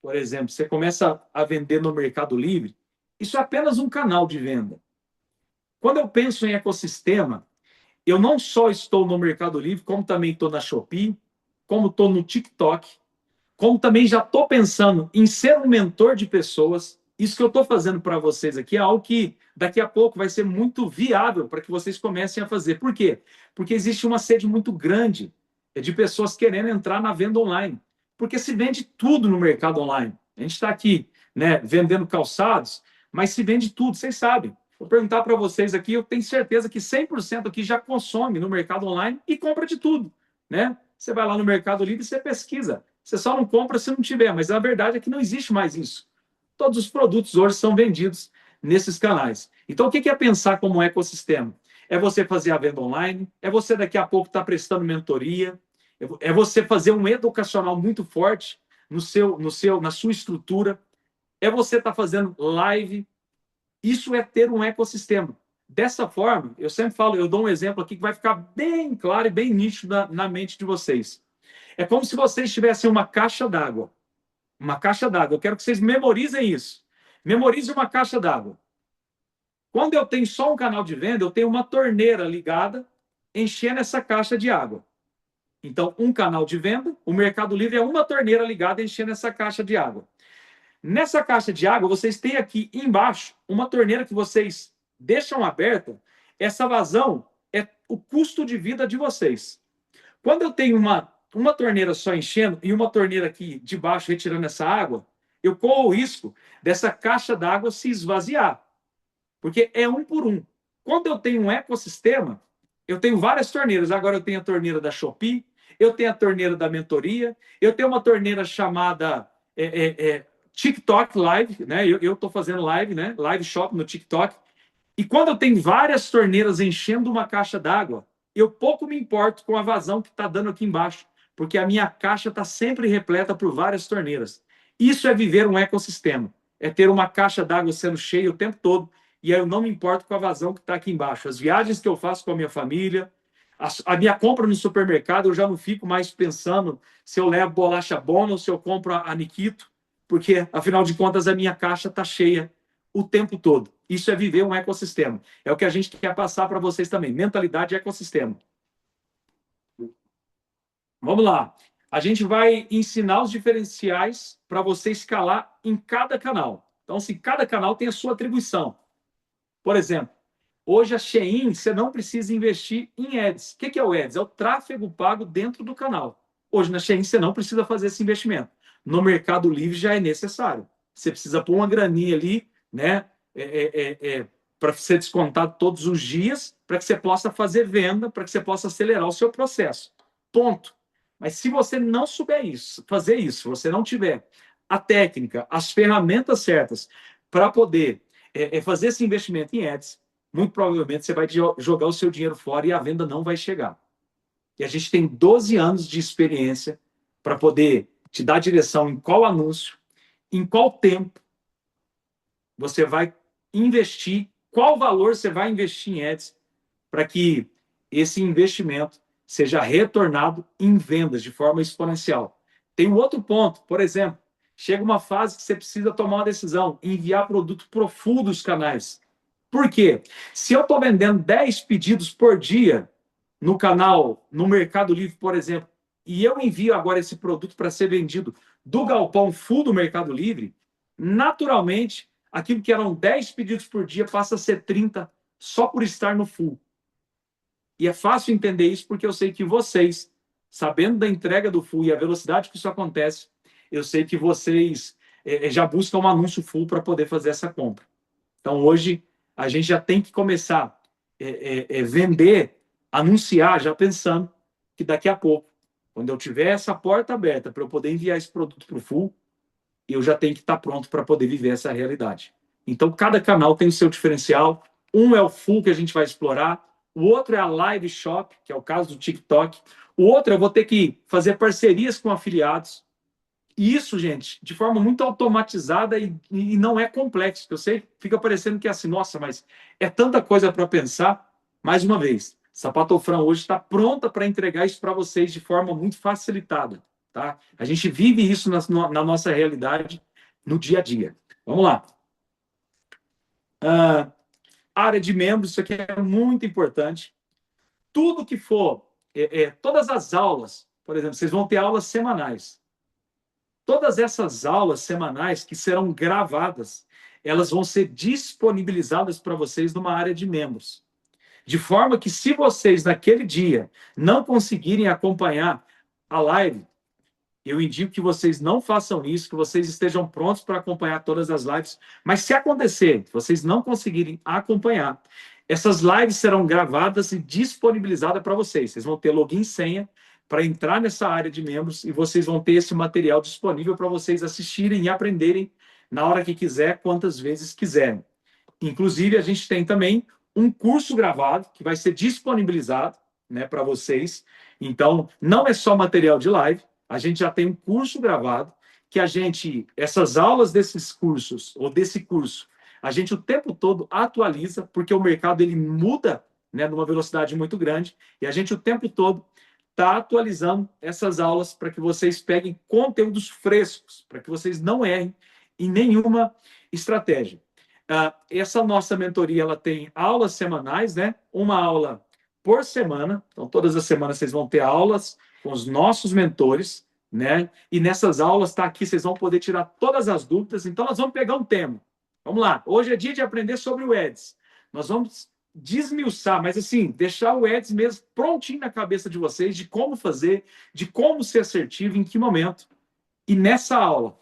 Speaker 1: por exemplo, você começa a vender no Mercado Livre, isso é apenas um canal de venda. Quando eu penso em ecossistema, eu não só estou no Mercado Livre, como também estou na Shopee, como estou no TikTok, como também já estou pensando em ser um mentor de pessoas. Isso que eu estou fazendo para vocês aqui é algo que daqui a pouco vai ser muito viável para que vocês comecem a fazer. Por quê? Porque existe uma sede muito grande de pessoas querendo entrar na venda online. Porque se vende tudo no mercado online. A gente está aqui, né, vendendo calçados, mas se vende tudo, vocês sabem. Vou perguntar para vocês aqui, eu tenho certeza que 100% aqui já consome no mercado online e compra de tudo, né? Você vai lá no Mercado Livre e você pesquisa. Você só não compra se não tiver, mas a verdade é que não existe mais isso. Todos os produtos hoje são vendidos nesses canais. Então, o que é pensar como um ecossistema? É você fazer a venda online, é você daqui a pouco estar prestando mentoria, é você fazer um educacional muito forte na sua estrutura, é você estar fazendo live. Isso é ter um ecossistema. Dessa forma, eu sempre falo, eu dou um exemplo aqui que vai ficar bem claro e bem nítido na mente de vocês. É como se vocês tivessem uma caixa d'água. Uma caixa d'água. Eu quero que vocês memorizem isso. Memorize uma caixa d'água. Quando eu tenho só um canal de venda, eu tenho uma torneira ligada, enchendo essa caixa de água. Então, um canal de venda, o Mercado Livre é uma torneira ligada, enchendo essa caixa de água. Nessa caixa de água, vocês têm aqui embaixo uma torneira que vocês deixam aberta. Essa vazão é o custo de vida de vocês. Quando eu tenho uma torneira só enchendo e uma torneira aqui de baixo retirando essa água, eu corro o risco dessa caixa d'água se esvaziar, porque é um por um. Quando eu tenho um ecossistema, eu tenho várias torneiras. Agora eu tenho a torneira da Shopee, eu tenho a torneira da mentoria, eu tenho uma torneira chamada TikTok Live, né? Eu estou fazendo live, né? Live shop no TikTok. E quando eu tenho várias torneiras enchendo uma caixa d'água, eu pouco me importo com a vazão que está dando aqui embaixo, porque a minha caixa está sempre repleta por várias torneiras. Isso é viver um ecossistema, é ter uma caixa d'água sendo cheia o tempo todo, e aí eu não me importo com a vazão que está aqui embaixo. As viagens que eu faço com a minha família, a minha compra no supermercado, eu já não fico mais pensando se eu levo bolacha Bona ou se eu compro a Nikito, porque, afinal de contas, a minha caixa está cheia o tempo todo. Isso é viver um ecossistema. É o que a gente quer passar para vocês também. Mentalidade de ecossistema. Vamos lá. A gente vai ensinar os diferenciais para você escalar em cada canal. Então, assim, cada canal tem a sua atribuição. Por exemplo, hoje a Shein, você não precisa investir em ads. O que é o ads? É o tráfego pago dentro do canal. Hoje na Shein você não precisa fazer esse investimento. No Mercado Livre já é necessário. Você precisa pôr uma graninha ali, né? Para ser descontado todos os dias, para que você possa fazer venda, para que você possa acelerar o seu processo. Ponto. Mas se você não souber isso, fazer isso, se você não tiver a técnica, as ferramentas certas para poder fazer esse investimento em ads, muito provavelmente você vai jogar o seu dinheiro fora e a venda não vai chegar. E a gente tem 12 anos de experiência para poder te dar direção em qual anúncio, em qual tempo você vai investir, qual valor você vai investir em ads para que esse investimento seja retornado em vendas de forma exponencial. Tem um outro ponto, por exemplo, chega uma fase que você precisa tomar uma decisão, enviar produto para o full dos canais. Por quê? Se eu estou vendendo 10 pedidos por dia no canal, no Mercado Livre, por exemplo, e eu envio agora esse produto para ser vendido do galpão full do Mercado Livre, naturalmente, aquilo que eram 10 pedidos por dia passa a ser 30 só por estar no full. E é fácil entender isso porque eu sei que vocês, sabendo da entrega do full e a velocidade que isso acontece, eu sei que vocês já buscam um anúncio full para poder fazer essa compra. Então, hoje, a gente já tem que começar a vender, anunciar, já pensando que daqui a pouco, quando eu tiver essa porta aberta para eu poder enviar esse produto para o full, eu já tenho que estar pronto para poder viver essa realidade. Então, cada canal tem o seu diferencial. Um é o full que a gente vai explorar, o outro é a live shop, que é o caso do TikTok. O outro eu vou ter que fazer parcerias com afiliados. E isso, gente, de forma muito automatizada e não é complexo. Eu sei, fica parecendo que é assim, nossa, mas é tanta coisa para pensar. Mais uma vez, Sapatofran hoje está pronta para entregar isso para vocês de forma muito facilitada. Tá? A gente vive isso na nossa realidade no dia a dia. Vamos lá. Área de membros, isso aqui é muito importante. Tudo que for, todas as aulas, por exemplo, vocês vão ter aulas semanais. Todas essas aulas semanais que serão gravadas, elas vão ser disponibilizadas para vocês numa área de membros. De forma que, se vocês, naquele dia, não conseguirem acompanhar a live, eu indico que vocês não façam isso, que vocês estejam prontos para acompanhar todas as lives. Mas se acontecer, vocês não conseguirem acompanhar, essas lives serão gravadas e disponibilizadas para vocês. Vocês vão ter login e senha para entrar nessa área de membros e vocês vão ter esse material disponível para vocês assistirem e aprenderem na hora que quiser, quantas vezes quiserem. Inclusive, a gente tem também um curso gravado que vai ser disponibilizado, né, para vocês. Então, não é só material de live, a gente já tem um curso gravado que essas aulas desses cursos, ou desse curso, a gente o tempo todo atualiza, porque o mercado ele muda, né, numa velocidade muito grande, e a gente o tempo todo está atualizando essas aulas para que vocês peguem conteúdos frescos, para que vocês não errem em nenhuma estratégia. Essa nossa mentoria ela tem aulas semanais, né? Uma aula por semana. Então, todas as semanas vocês vão ter aulas com os nossos mentores, né? E nessas aulas, tá aqui, vocês vão poder tirar todas as dúvidas. Então, nós vamos pegar um tema. Vamos lá. Hoje é dia de aprender sobre o Ads. Nós vamos desmiuçar, mas assim, deixar o Ads mesmo prontinho na cabeça de vocês, de como fazer, de como ser assertivo, em que momento. E nessa aula,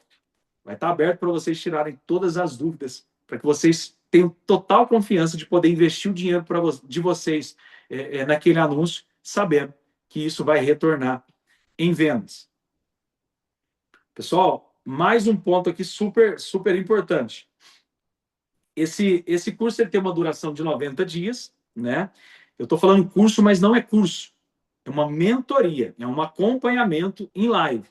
Speaker 1: vai estar aberto para vocês tirarem todas as dúvidas, para que vocês tenham total confiança de poder investir o dinheiro de vocês naquele anúncio, sabendo que isso vai retornar em vendas. Pessoal, mais um ponto aqui super, super importante. Esse curso ele tem uma duração de 90 dias, né? Eu estou falando curso, mas não é curso. É uma mentoria, é um acompanhamento em live.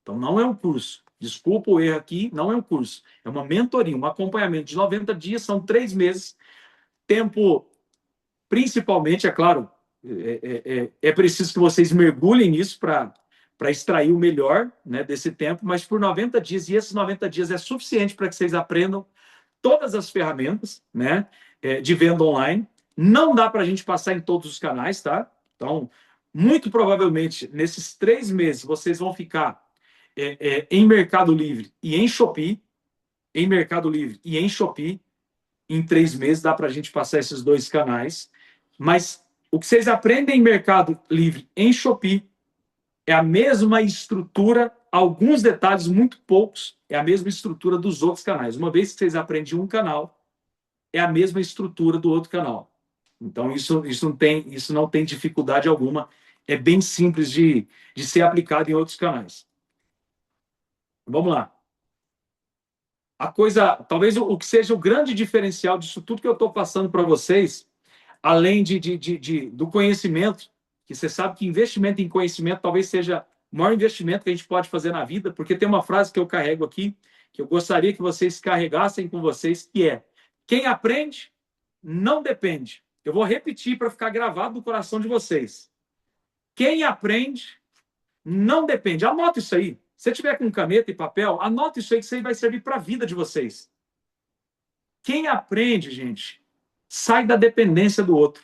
Speaker 1: Então, não é um curso. Desculpa o erro aqui, não é um curso. É uma mentoria, um acompanhamento de 90 dias, são 3 meses. Tempo, principalmente, é claro, é preciso que vocês mergulhem nisso para extrair o melhor, né, desse tempo, mas por 90 dias, e esses 90 dias é suficiente para que vocês aprendam todas as ferramentas, né, de venda online. Não dá para a gente passar em todos os canais, tá? Então, muito provavelmente, nesses 3 meses, vocês vão ficar em Mercado Livre e em Shopee. em Mercado Livre e em Shopee. Em 3 meses dá para a gente passar esses 2 canais. Mas o que vocês aprendem em Mercado Livre, em Shopee, é a mesma estrutura, alguns detalhes muito poucos, é a mesma estrutura dos outros canais. Uma vez que vocês aprendem um canal, é a mesma estrutura do outro canal. Então, isso não tem dificuldade alguma. É bem simples de ser aplicado em outros canais. Vamos lá. A coisa, talvez o que seja o grande diferencial disso tudo que eu estou passando para vocês, além do conhecimento, que você sabe que investimento em conhecimento talvez seja o maior investimento que a gente pode fazer na vida, porque tem uma frase que eu carrego aqui, que eu gostaria que vocês carregassem com vocês, que é: quem aprende não depende. Eu vou repetir para ficar gravado no coração de vocês. Quem aprende não depende. Anota isso aí. Se tiver com caneta e papel, anota isso aí, que isso aí vai servir para a vida de vocês. Quem aprende, gente, sai da dependência do outro.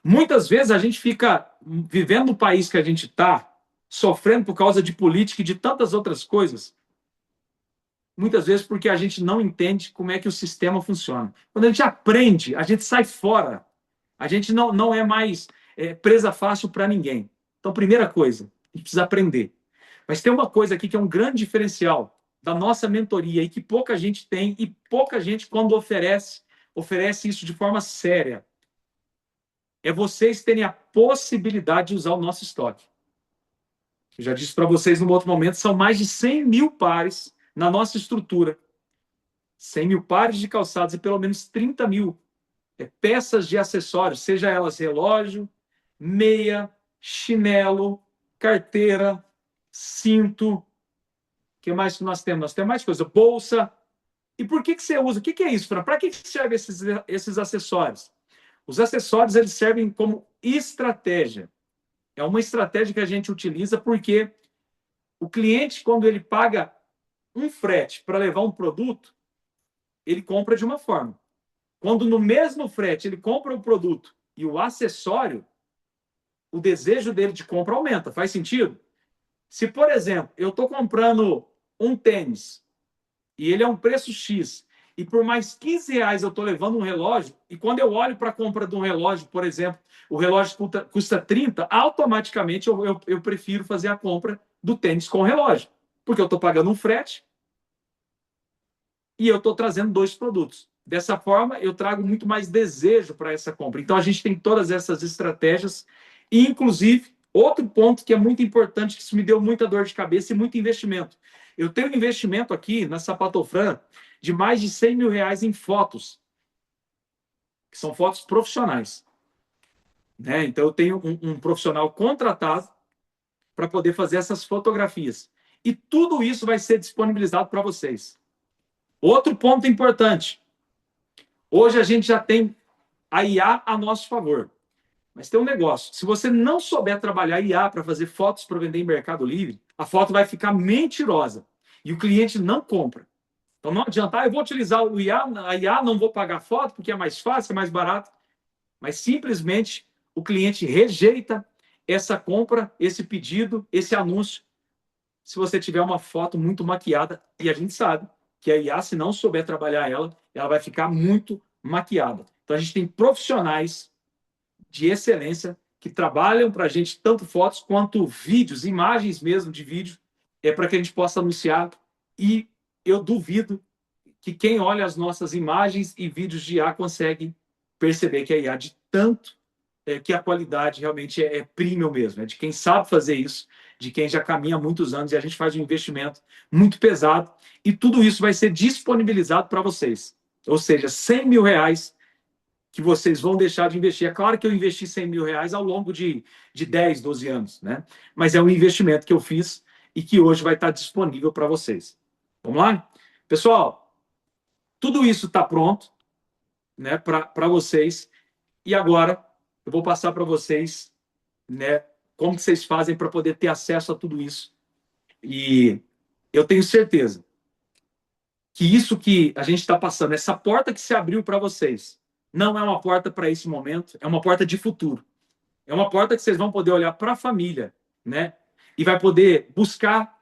Speaker 1: Muitas vezes a gente fica vivendo no país que a gente está, sofrendo por causa de política e de tantas outras coisas. Muitas vezes porque a gente não entende como é que o sistema funciona. Quando a gente aprende, a gente sai fora. A gente não é mais presa fácil para ninguém. Então, primeira coisa, a gente precisa aprender. Mas tem uma coisa aqui que é um grande diferencial da nossa mentoria e que pouca gente tem e pouca gente, quando oferece isso de forma séria. É vocês terem a possibilidade de usar o nosso estoque. Eu já disse para vocês no outro momento, são mais de 100 mil pares na nossa estrutura. 100 mil pares de calçados e pelo menos 30 mil peças de acessórios, seja elas relógio, meia, chinelo, carteira, cinto. O que mais que nós temos? Nós temos mais coisa. Bolsa. E por que você usa? O que é isso, Fran? Para que servem esses acessórios? Os acessórios, eles servem como estratégia. É uma estratégia que a gente utiliza porque o cliente, quando ele paga um frete para levar um produto, ele compra de uma forma. Quando no mesmo frete ele compra o produto e o acessório, o desejo dele de compra aumenta. Faz sentido? Se, por exemplo, eu estou comprando um tênis e ele é um preço X e por mais 15 reais eu estou levando um relógio, e quando eu olho para a compra de um relógio, por exemplo, o relógio custa 30, automaticamente eu prefiro fazer a compra do tênis com o relógio, porque eu estou pagando um frete e eu estou trazendo 2 produtos. Dessa forma, eu trago muito mais desejo para essa compra. Então, a gente tem todas essas estratégias. E, inclusive, outro ponto que é muito importante, que isso me deu muita dor de cabeça e muito investimento. Eu tenho um investimento aqui na Sapatofran de mais de 100 mil reais em fotos, que são fotos profissionais. Né? Então, eu tenho um profissional contratado para poder fazer essas fotografias. E tudo isso vai ser disponibilizado para vocês. Outro ponto importante. Hoje a gente já tem a IA a nosso favor. Mas tem um negócio. Se você não souber trabalhar IA para fazer fotos para vender em Mercado Livre, a foto vai ficar mentirosa. E o cliente não compra. Então não adianta, eu vou utilizar o IA, a IA, não vou pagar foto porque é mais fácil, é mais barato. Mas simplesmente o cliente rejeita essa compra, esse pedido, esse anúncio, se você tiver uma foto muito maquiada. E a gente sabe que a IA, se não souber trabalhar ela vai ficar muito maquiada. Então, a gente tem profissionais de excelência que trabalham para a gente tanto fotos quanto vídeos, imagens mesmo de vídeo, para que a gente possa anunciar. E eu duvido que quem olha as nossas imagens e vídeos de IA consegue perceber que a IA, de tanto que a qualidade realmente é premium mesmo, é de quem sabe fazer isso, de quem já caminha há muitos anos, e a gente faz um investimento muito pesado, e tudo isso vai ser disponibilizado para vocês. Ou seja, 100 mil reais que vocês vão deixar de investir. É claro que eu investi 100 mil reais ao longo de 10, 12 anos, né? Mas é um investimento que eu fiz e que hoje vai estar disponível para vocês. Vamos lá? Pessoal, tudo isso está pronto, né, para vocês. E agora eu vou passar para vocês, né, como que vocês fazem para poder ter acesso a tudo isso. E eu tenho certeza que isso que a gente está passando, essa porta que se abriu para vocês, não é uma porta para esse momento, é uma porta de futuro. É uma porta que vocês vão poder olhar para a família, né? E vai poder buscar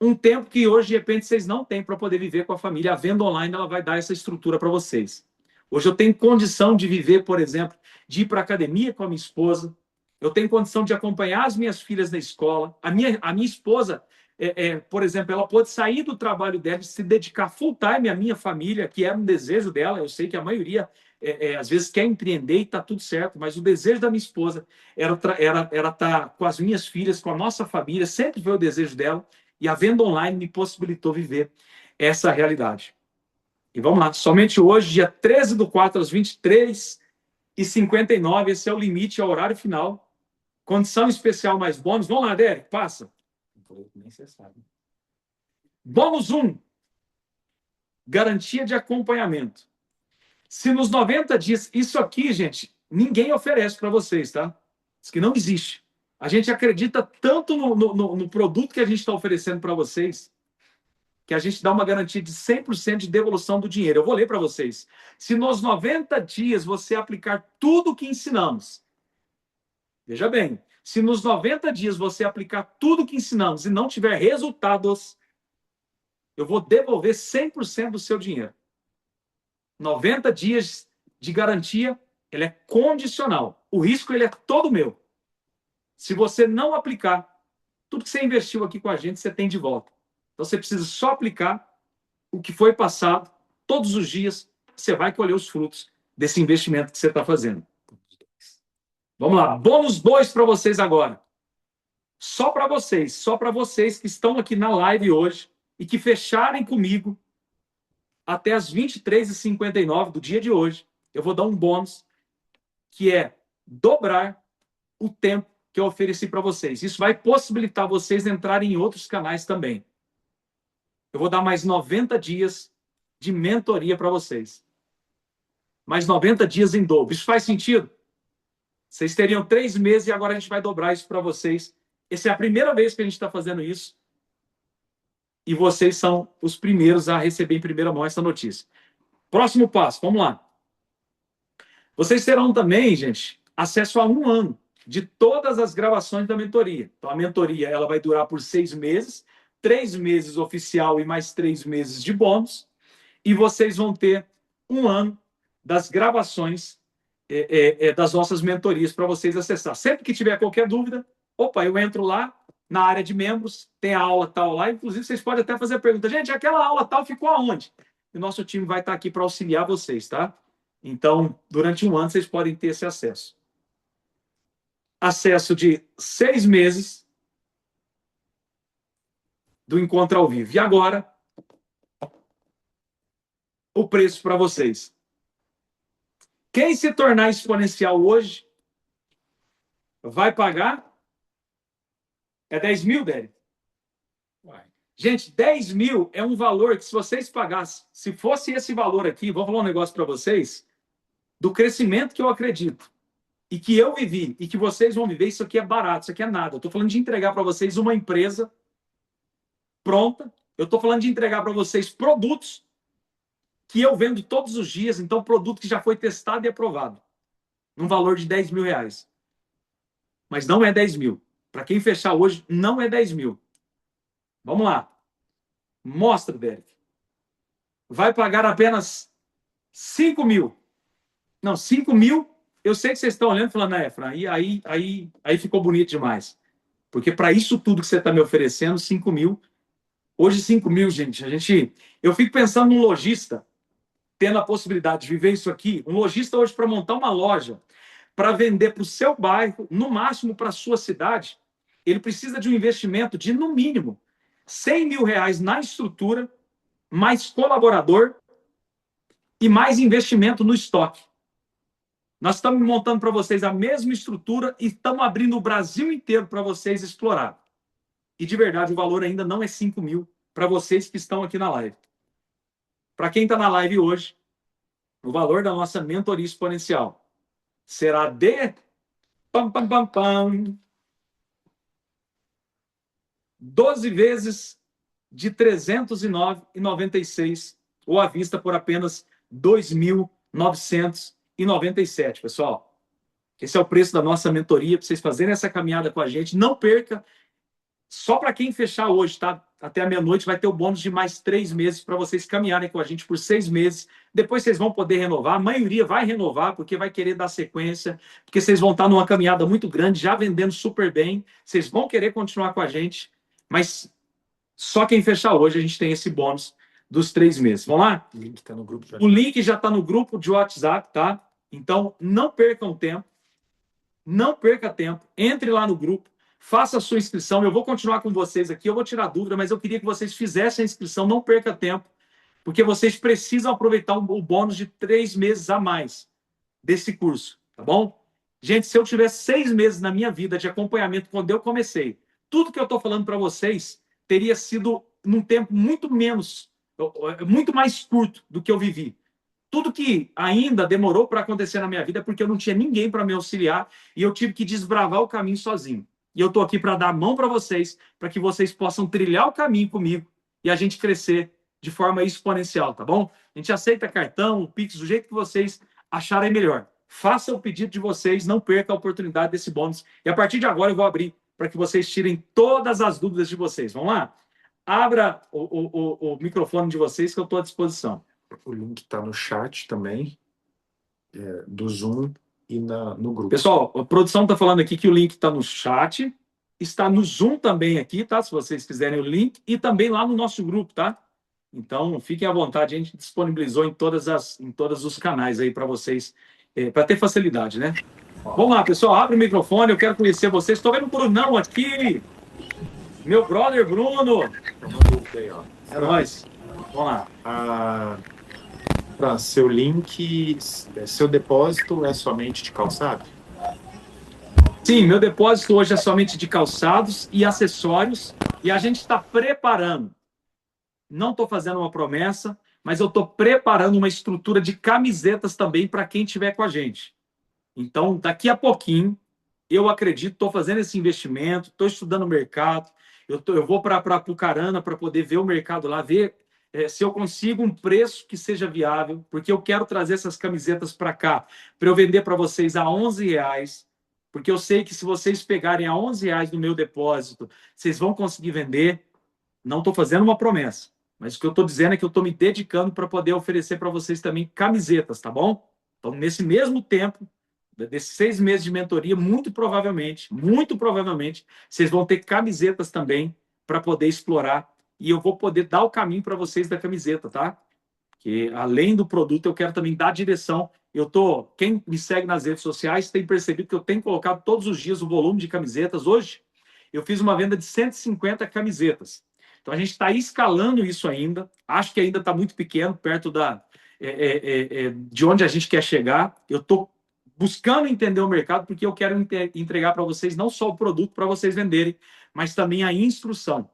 Speaker 1: um tempo que hoje, de repente, vocês não têm para poder viver com a família. A venda online ela vai dar essa estrutura para vocês. Hoje eu tenho condição de viver, por exemplo, de ir para a academia com a minha esposa. Eu tenho condição de acompanhar as minhas filhas na escola. A minha esposa, por exemplo, ela pode sair do trabalho dela e se dedicar full time à minha família, que era um desejo dela. Eu sei que a maioria, às vezes, quer empreender e está tudo certo, mas o desejo da minha esposa era estar com as minhas filhas, com a nossa família, sempre foi o desejo dela. E a venda online me possibilitou viver essa realidade. E vamos lá, somente hoje, dia 13/4, às 23h59, esse é o limite, é o horário final. Condição especial mais bônus. Vamos lá, Derek, passa.
Speaker 2: Nem você sabe.
Speaker 1: Bônus 1, garantia de acompanhamento. Se nos 90 dias, isso aqui, gente, ninguém oferece para vocês, tá? Isso que não existe. A gente acredita tanto no produto que a gente está oferecendo para vocês, que a gente dá uma garantia de 100% de devolução do dinheiro. Eu vou ler para vocês. Se nos 90 dias você aplicar tudo o que ensinamos, veja bem, se nos 90 dias você aplicar tudo o que ensinamos e não tiver resultados, eu vou devolver 100% do seu dinheiro. 90 dias de garantia, ele é condicional. O risco ele é todo meu. Se você não aplicar, tudo que você investiu aqui com a gente, você tem de volta. Então, você precisa só aplicar o que foi passado todos os dias. Você vai colher os frutos desse investimento que você está fazendo. Vamos lá. Bônus 2 para vocês agora. Só para vocês que estão aqui na live hoje e que fecharem comigo até as 23h59 do dia de hoje, eu vou dar um bônus que é dobrar o tempo que eu ofereci para vocês. Isso vai possibilitar vocês entrarem em outros canais também. Eu vou dar mais 90 dias de mentoria para vocês. Mais 90 dias em dobro. Isso faz sentido? Vocês teriam 3 meses e agora a gente vai dobrar isso para vocês. Essa é a primeira vez que a gente está fazendo isso. E vocês são os primeiros a receber em primeira mão essa notícia. Próximo passo, vamos lá. Vocês terão também, gente, acesso a 1 ano de todas as gravações da mentoria. Então, a mentoria ela vai durar por 6 meses, 3 meses oficial e mais 3 meses de bônus. E vocês vão ter 1 ano das gravações das nossas mentorias para vocês acessar. Sempre que tiver qualquer dúvida, eu entro lá na área de membros, tem a aula tal lá. Inclusive, vocês podem até fazer a pergunta, gente, aquela aula tal ficou aonde? E o nosso time vai estar aqui para auxiliar vocês, tá? Então, durante 1 ano, vocês podem ter esse acesso. Acesso de 6 meses do encontro ao vivo. E agora, o preço para vocês. Quem se tornar exponencial hoje vai pagar 10 mil, Derek? Gente, 10 mil é um valor que se vocês pagassem, se fosse esse valor aqui, vou falar um negócio para vocês, do crescimento que eu acredito e que eu vivi e que vocês vão viver, isso aqui é barato, isso aqui é nada. Eu estou falando de entregar para vocês uma empresa pronta, eu estou falando de entregar para vocês produtos que eu vendo todos os dias, então produto que já foi testado e aprovado, num valor de 10 mil reais. Mas não é 10 mil. Para quem fechar hoje, não é 10 mil. Vamos lá. Mostra, Derek. Vai pagar apenas 5 mil. Não, 5 mil. Eu sei que vocês estão olhando e falando, Efra, aí ficou bonito demais. Porque para isso tudo que você está me oferecendo, 5 mil. Hoje, 5 mil, gente. Eu fico pensando num lojista, tendo a possibilidade de viver isso aqui. Um lojista hoje, para montar uma loja, para vender para o seu bairro, no máximo para a sua cidade, ele precisa de um investimento de, no mínimo, 100 mil reais na estrutura, mais colaborador e mais investimento no estoque. Nós estamos montando para vocês a mesma estrutura e estamos abrindo o Brasil inteiro para vocês explorar. E, de verdade, o valor ainda não é 5 mil para vocês que estão aqui na live. Para quem está na live hoje, o valor da nossa mentoria exponencial será de 12 vezes de R$ 309,96 ou à vista por apenas R$ 2.997, pessoal. Esse é o preço da nossa mentoria para vocês fazerem essa caminhada com a gente. Não perca Só para quem fechar hoje, tá? Até a meia-noite vai ter o bônus de mais 3 meses para vocês caminharem com a gente por 6 meses. Depois vocês vão poder renovar. A maioria vai renovar porque vai querer dar sequência, porque vocês vão estar numa caminhada muito grande, já vendendo super bem. Vocês vão querer continuar com a gente, mas só quem fechar hoje a gente tem esse bônus dos 3 meses. Vamos lá?
Speaker 2: O link está no grupo.
Speaker 1: O link já está no grupo de WhatsApp, tá? Então não percam tempo. Não perca tempo. Entre lá no grupo. Faça a sua inscrição. Eu vou continuar com vocês aqui. Eu vou tirar dúvida, mas eu queria que vocês fizessem a inscrição. Não perca tempo, porque vocês precisam aproveitar o bônus de 3 meses a mais desse curso, tá bom? Gente, se eu tivesse 6 meses na minha vida de acompanhamento quando eu comecei, tudo que eu estou falando para vocês teria sido num tempo muito mais curto do que eu vivi. Tudo que ainda demorou para acontecer na minha vida é porque eu não tinha ninguém para me auxiliar e eu tive que desbravar o caminho sozinho. E eu estou aqui para dar a mão para vocês, para que vocês possam trilhar o caminho comigo e a gente crescer de forma exponencial, tá bom? A gente aceita cartão, o Pix, do jeito que vocês acharem melhor. Faça o pedido de vocês, não perca a oportunidade desse bônus. E a partir de agora eu vou abrir para que vocês tirem todas as dúvidas de vocês. Vamos lá? Abra o microfone de vocês que eu estou à disposição.
Speaker 2: O link está no chat também, do Zoom e no grupo.
Speaker 1: Pessoal, a produção está falando aqui que o link está no chat, está no Zoom também aqui, tá? Se vocês quiserem o link, e também lá no nosso grupo, tá? Então, fiquem à vontade, a gente disponibilizou em todos os canais aí para vocês, para ter facilidade, né? Vamos lá, pessoal, abre o microfone, eu quero conhecer vocês. Estou vendo o Brunão aqui, meu brother Bruno. É nóis. Vamos lá.
Speaker 2: Seu link, seu depósito é somente de calçado?
Speaker 1: Sim, meu depósito hoje é somente de calçados e acessórios, e a gente está preparando. Não estou fazendo uma promessa, mas eu estou preparando uma estrutura de camisetas também para quem estiver com a gente. Então, daqui a pouquinho, eu acredito, estou fazendo esse investimento, estou estudando o mercado, eu vou para Apucarana para poder ver o mercado lá, ver se eu consigo um preço que seja viável, porque eu quero trazer essas camisetas para cá, para eu vender para vocês a R$ 11, porque eu sei que se vocês pegarem a R$ 11 no meu depósito, vocês vão conseguir vender. Não estou fazendo uma promessa, mas o que eu estou dizendo é que eu estou me dedicando para poder oferecer para vocês também camisetas, tá bom? Então, nesse mesmo tempo, desses 6 meses de mentoria, muito provavelmente, vocês vão ter camisetas também para poder explorar. E eu vou poder dar o caminho para vocês da camiseta, tá? Que além do produto, eu quero também dar direção. Quem me segue nas redes sociais tem percebido que eu tenho colocado todos os dias o volume de camisetas. Hoje, eu fiz uma venda de 150 camisetas. Então, a gente está escalando isso ainda. Acho que ainda está muito pequeno, perto de onde a gente quer chegar. Eu estou buscando entender o mercado, porque eu quero entregar para vocês não só o produto para vocês venderem, mas também a instrução.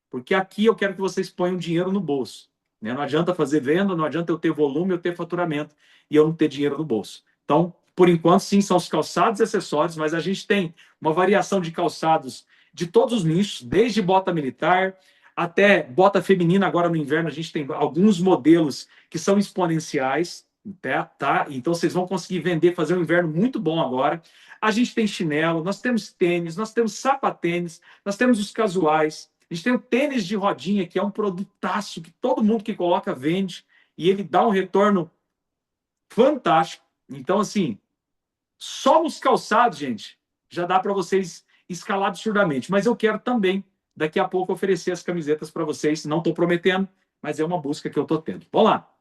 Speaker 1: Porque aqui eu quero que vocês ponham dinheiro no bolso. Né? Não adianta fazer venda, não adianta eu ter volume, eu ter faturamento e eu não ter dinheiro no bolso. Então, por enquanto, sim, são os calçados e acessórios, mas a gente tem uma variação de calçados de todos os nichos, desde bota militar até bota feminina. Agora no inverno a gente tem alguns modelos que são exponenciais, tá? Então vocês vão conseguir vender, fazer um inverno muito bom agora. A gente tem chinelo, nós temos tênis, nós temos sapatênis, nós temos os casuais. A gente tem o tênis de rodinha, que é um produtaço que todo mundo que coloca vende, e ele dá um retorno fantástico. Então, assim, só nos calçados, gente, já dá para vocês escalar absurdamente. Mas eu quero também, daqui a pouco, oferecer as camisetas para vocês. Não estou prometendo, mas é uma busca que eu estou tendo. Vamos lá.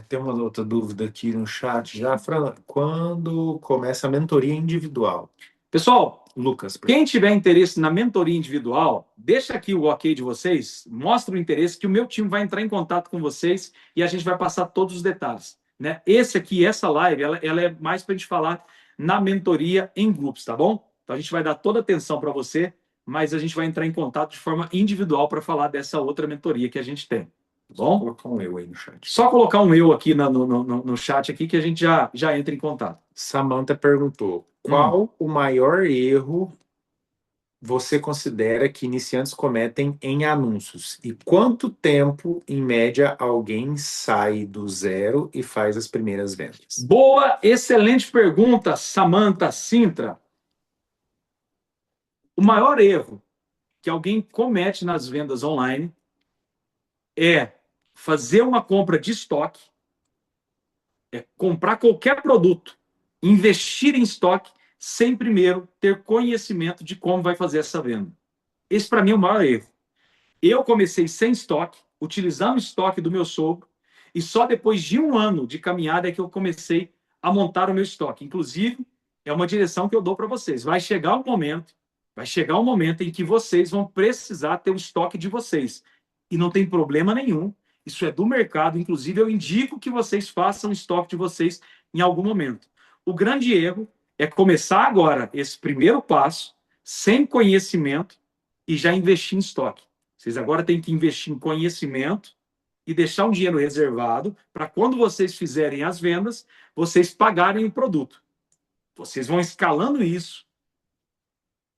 Speaker 2: Tem uma outra dúvida aqui no chat já. Fran, quando começa a mentoria individual?
Speaker 1: Pessoal,
Speaker 2: Lucas,
Speaker 1: quem tiver interesse na mentoria individual, deixa aqui o ok de vocês, mostra o interesse que o meu time vai entrar em contato com vocês e a gente vai passar todos os detalhes. Né? Essa live, ela é mais para a gente falar na mentoria em grupos, tá bom? Então a gente vai dar toda a atenção para você, mas a gente vai entrar em contato de forma individual para falar dessa outra mentoria que a gente tem. Tá bom?
Speaker 2: Vou colocar um eu aí no chat.
Speaker 1: Só colocar um eu aqui no chat aqui que a gente já entra em contato.
Speaker 2: Samantha perguntou: qual o maior erro você considera que iniciantes cometem em anúncios? E quanto tempo, em média, alguém sai do zero e faz as primeiras vendas?
Speaker 1: Boa, excelente pergunta, Samantha Sintra. O maior erro que alguém comete nas vendas online é fazer uma compra de estoque, é comprar qualquer produto, investir em estoque, sem primeiro ter conhecimento de como vai fazer essa venda. Esse, para mim, é o maior erro. Eu comecei sem estoque, utilizando o estoque do meu sogro, e só depois de um ano de caminhada é que eu comecei a montar o meu estoque. Inclusive, é uma direção que eu dou para vocês. Vai chegar um momento em que vocês vão precisar ter o estoque de vocês. E não tem problema nenhum. Isso é do mercado. Inclusive, eu indico que vocês façam o estoque de vocês em algum momento. O grande erro é começar agora esse primeiro passo, sem conhecimento, e já investir em estoque. Vocês agora têm que investir em conhecimento e deixar um dinheiro reservado para quando vocês fizerem as vendas, vocês pagarem o produto. Vocês vão escalando isso.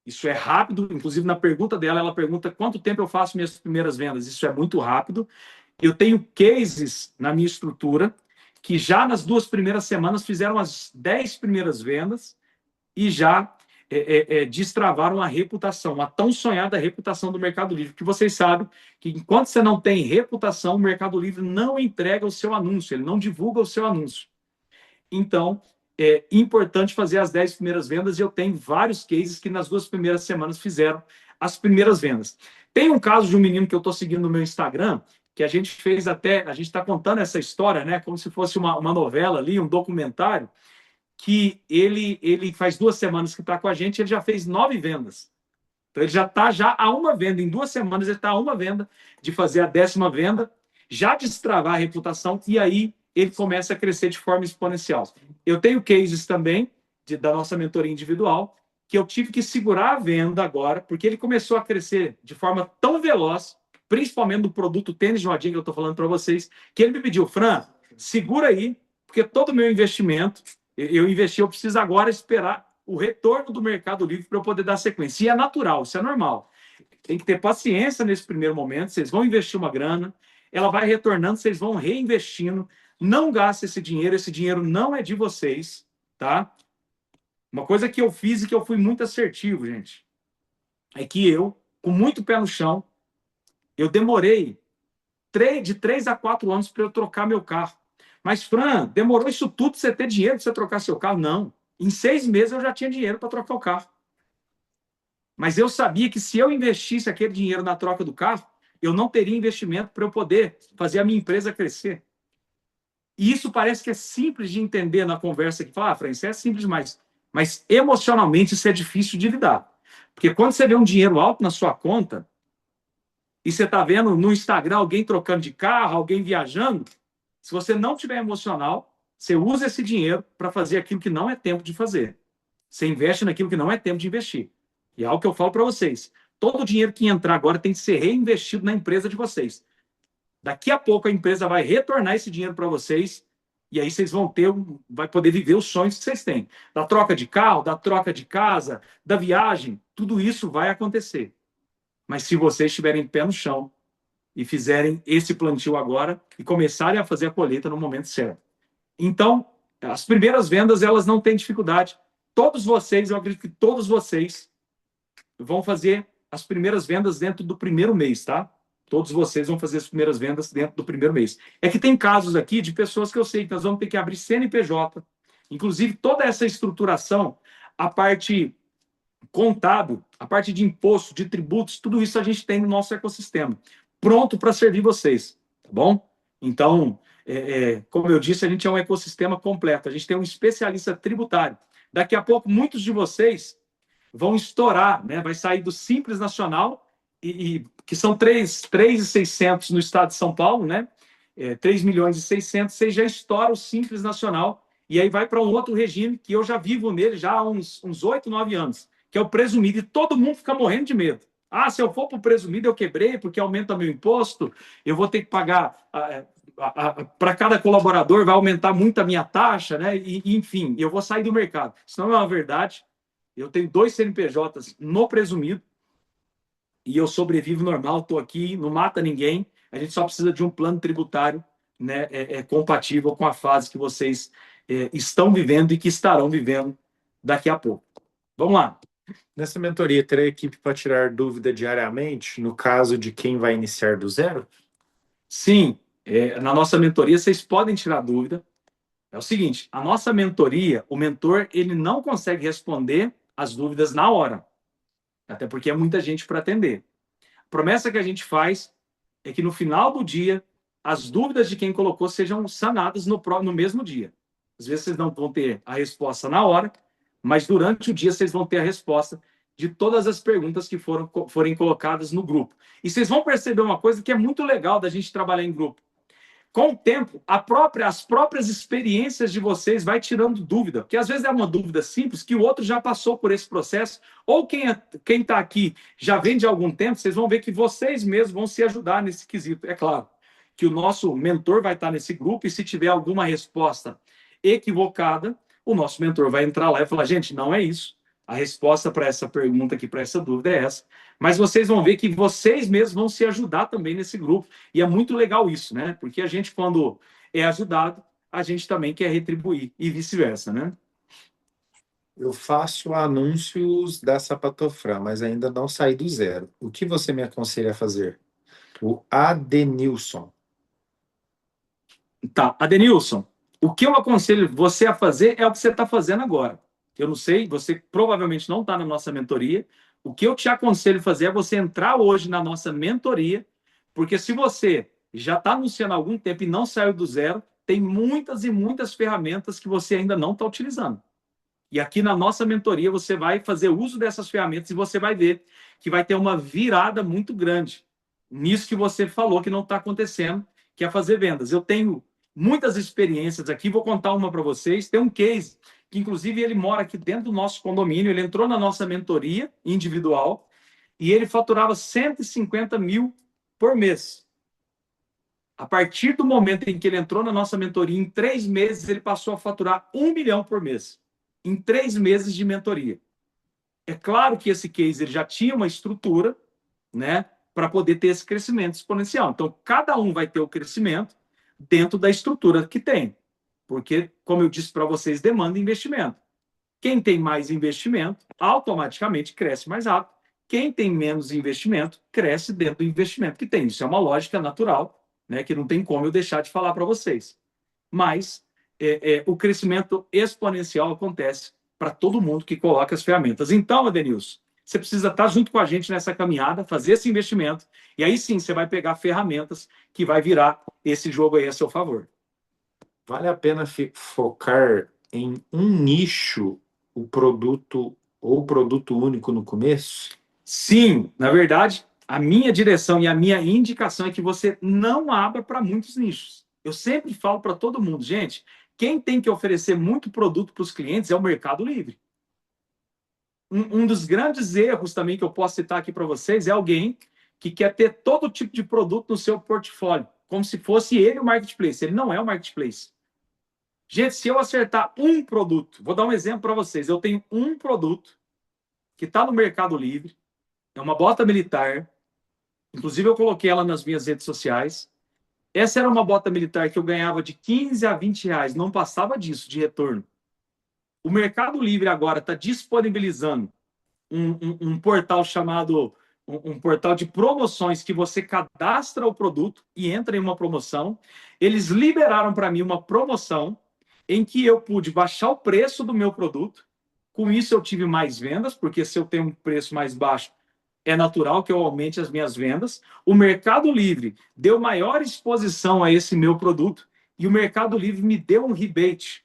Speaker 1: Isso é rápido. Inclusive, na pergunta dela, ela pergunta quanto tempo eu faço minhas primeiras vendas. Isso é muito rápido. Eu tenho cases na minha estrutura que já nas 2 primeiras semanas fizeram as 10 primeiras vendas e já destravaram a reputação, a tão sonhada reputação do Mercado Livre, que vocês sabem que enquanto você não tem reputação, o Mercado Livre não entrega o seu anúncio, ele não divulga o seu anúncio. Então, é importante fazer as 10 primeiras vendas, e eu tenho vários cases que nas 2 primeiras semanas fizeram as primeiras vendas. Tem um caso de um menino que eu estou seguindo no meu Instagram, que a gente fez até, a gente está contando essa história, né, como se fosse uma novela ali, um documentário, que ele faz 2 semanas que está com a gente, ele já fez 9 vendas. Então, ele já está a uma venda. Em 2 semanas, ele está a uma venda de fazer a 10ª venda, já destravar a reputação, e aí ele começa a crescer de forma exponencial. Eu tenho cases também da nossa mentoria individual, que eu tive que segurar a venda agora, porque ele começou a crescer de forma tão veloz, principalmente do produto tênis de rodinha que eu estou falando para vocês, que ele me pediu: Fran, segura aí, porque todo o meu investimento eu investi, eu preciso agora esperar o retorno do Mercado Livre para eu poder dar sequência. E é natural, isso é normal. Tem que ter paciência nesse primeiro momento. Vocês vão investir uma grana, ela vai retornando, vocês vão reinvestindo. Não gaste esse dinheiro não é de vocês, tá? Uma coisa que eu fiz e que eu fui muito assertivo, gente, é que eu, com muito pé no chão, eu demorei de 3 a 4 anos para eu trocar meu carro. Mas, Fran, demorou isso tudo para você ter dinheiro para você trocar seu carro? Não. Em 6 meses eu já tinha dinheiro para trocar o carro. Mas eu sabia que se eu investisse aquele dinheiro na troca do carro, eu não teria investimento para eu poder fazer a minha empresa crescer. E isso parece que é simples de entender na conversa que fala: Fran, isso é simples demais. Mas emocionalmente isso é difícil de lidar. Porque quando você vê um dinheiro alto na sua conta, e você está vendo no Instagram alguém trocando de carro, alguém viajando, se você não tiver emocional, você usa esse dinheiro para fazer aquilo que não é tempo de fazer. Você investe naquilo que não é tempo de investir. E é algo que eu falo para vocês. Todo o dinheiro que entrar agora tem que ser reinvestido na empresa de vocês. Daqui a pouco a empresa vai retornar esse dinheiro para vocês, e aí vocês vai poder viver os sonhos que vocês têm. Da troca de carro, da troca de casa, da viagem, tudo isso vai acontecer. Mas se vocês estiverem pé no chão e fizerem esse plantio agora e começarem a fazer a colheita no momento certo. Então, as primeiras vendas, elas não têm dificuldade. Todos vocês, eu acredito que todos vocês vão fazer as primeiras vendas dentro do primeiro mês, tá? Todos vocês vão fazer as primeiras vendas dentro do primeiro mês. É que tem casos aqui de pessoas que eu sei que nós vamos ter que abrir CNPJ. Inclusive, toda essa estruturação, a parte contábil, a parte de imposto, de tributos, tudo isso a gente tem no nosso ecossistema, pronto para servir vocês, tá bom? Então, como eu disse, a gente é um ecossistema completo, a gente tem um especialista tributário. Daqui a pouco, muitos de vocês vão estourar, né? Vai sair do Simples Nacional, que são 3.600 no estado de São Paulo, né? 3.600.000, você já estoura o Simples Nacional, e aí vai para um outro regime que eu já vivo nele já há uns 8, 9 anos, que é o presumido, e todo mundo fica morrendo de medo. Ah, se eu for para o presumido, eu quebrei, porque aumenta meu imposto, eu vou ter que pagar, para cada colaborador vai aumentar muito a minha taxa, né? Enfim, eu vou sair do mercado. Isso não é uma verdade. Eu tenho 2 CNPJs no presumido, e eu sobrevivo normal, estou aqui, não mata ninguém, a gente só precisa de um plano tributário, né, compatível com a fase que vocês estão vivendo e que estarão vivendo daqui a pouco. Vamos lá.
Speaker 2: Nessa mentoria, terá equipe para tirar dúvida diariamente, no caso de quem vai iniciar do zero?
Speaker 1: Sim, na nossa mentoria vocês podem tirar dúvida. É o seguinte, a nossa mentoria, o mentor, ele não consegue responder as dúvidas na hora, até porque é muita gente para atender. A promessa que a gente faz é que no final do dia, as dúvidas de quem colocou sejam sanadas no mesmo dia. Às vezes vocês não vão ter a resposta na hora, mas durante o dia vocês vão ter a resposta de todas as perguntas que forem colocadas no grupo. E vocês vão perceber uma coisa que é muito legal da gente trabalhar em grupo. Com o tempo, as próprias experiências de vocês vai tirando dúvida, porque às vezes é uma dúvida simples que o outro já passou por esse processo, ou quem está aqui já vem de algum tempo, vocês vão ver que vocês mesmos vão se ajudar nesse quesito. É claro que o nosso mentor vai estar nesse grupo e se tiver alguma resposta equivocada, o nosso mentor vai entrar lá e falar, gente, não é isso. A resposta para essa pergunta aqui, para essa dúvida é essa. Mas vocês vão ver que vocês mesmos vão se ajudar também nesse grupo. E é muito legal isso, né? Porque a gente, quando é ajudado, a gente também quer retribuir e vice-versa, né?
Speaker 2: Eu faço anúncios da Sapatofran, mas ainda não saí do zero. O que você me aconselha a fazer? O Adenilson.
Speaker 1: Tá, Adenilson, o que eu aconselho você a fazer é o que você está fazendo agora. Eu não sei, você provavelmente não está na nossa mentoria. O que eu te aconselho a fazer é você entrar hoje na nossa mentoria, porque se você já está anunciando há algum tempo e não saiu do zero, tem muitas e muitas ferramentas que você ainda não está utilizando. E aqui na nossa mentoria você vai fazer uso dessas ferramentas e você vai ver que vai ter uma virada muito grande nisso que você falou que não está acontecendo, que é fazer vendas. Eu tenho muitas experiências aqui, vou contar uma para vocês. Tem um case que, inclusive, ele mora aqui dentro do nosso condomínio, ele entrou na nossa mentoria individual e ele faturava 150 mil por mês. A partir do momento em que ele entrou na nossa mentoria, em 3 meses, ele passou a faturar 1 milhão por mês. Em 3 meses de mentoria. É claro que esse case ele já tinha uma estrutura, né, para poder ter esse crescimento exponencial. Então, cada um vai ter o crescimento dentro da estrutura que tem. Porque, como eu disse para vocês, demanda investimento. Quem tem mais investimento, automaticamente cresce mais rápido. Quem tem menos investimento, cresce dentro do investimento que tem. Isso é uma lógica natural, né, que não tem como eu deixar de falar para vocês. Mas o crescimento exponencial acontece para todo mundo que coloca as ferramentas. Então, Adenilson, você precisa estar junto com a gente nessa caminhada, fazer esse investimento, e aí sim você vai pegar ferramentas que vai virar esse jogo aí a seu favor.
Speaker 2: Vale a pena focar em um nicho, o produto ou produto único no começo?
Speaker 1: Sim, na verdade, a minha direção e a minha indicação é que você não abra para muitos nichos. Eu sempre falo para todo mundo, gente, quem tem que oferecer muito produto para os clientes é o Mercado Livre. Um dos grandes erros também que eu posso citar aqui para vocês é alguém que quer ter todo tipo de produto no seu portfólio, como se fosse ele o marketplace. Ele não é o marketplace. Gente, se eu acertar um produto, vou dar um exemplo para vocês. Eu tenho um produto que está no Mercado Livre, é uma bota militar. Inclusive, eu coloquei ela nas minhas redes sociais. Essa era uma bota militar que eu ganhava de 15 a 20 reais, não passava disso de retorno. O Mercado Livre agora está disponibilizando um portal chamado um portal de promoções que você cadastra o produto e entra em uma promoção. Eles liberaram para mim uma promoção em que eu pude baixar o preço do meu produto. Com isso, eu tive mais vendas, porque se eu tenho um preço mais baixo, é natural que eu aumente as minhas vendas. O Mercado Livre deu maior exposição a esse meu produto e o Mercado Livre me deu um rebate.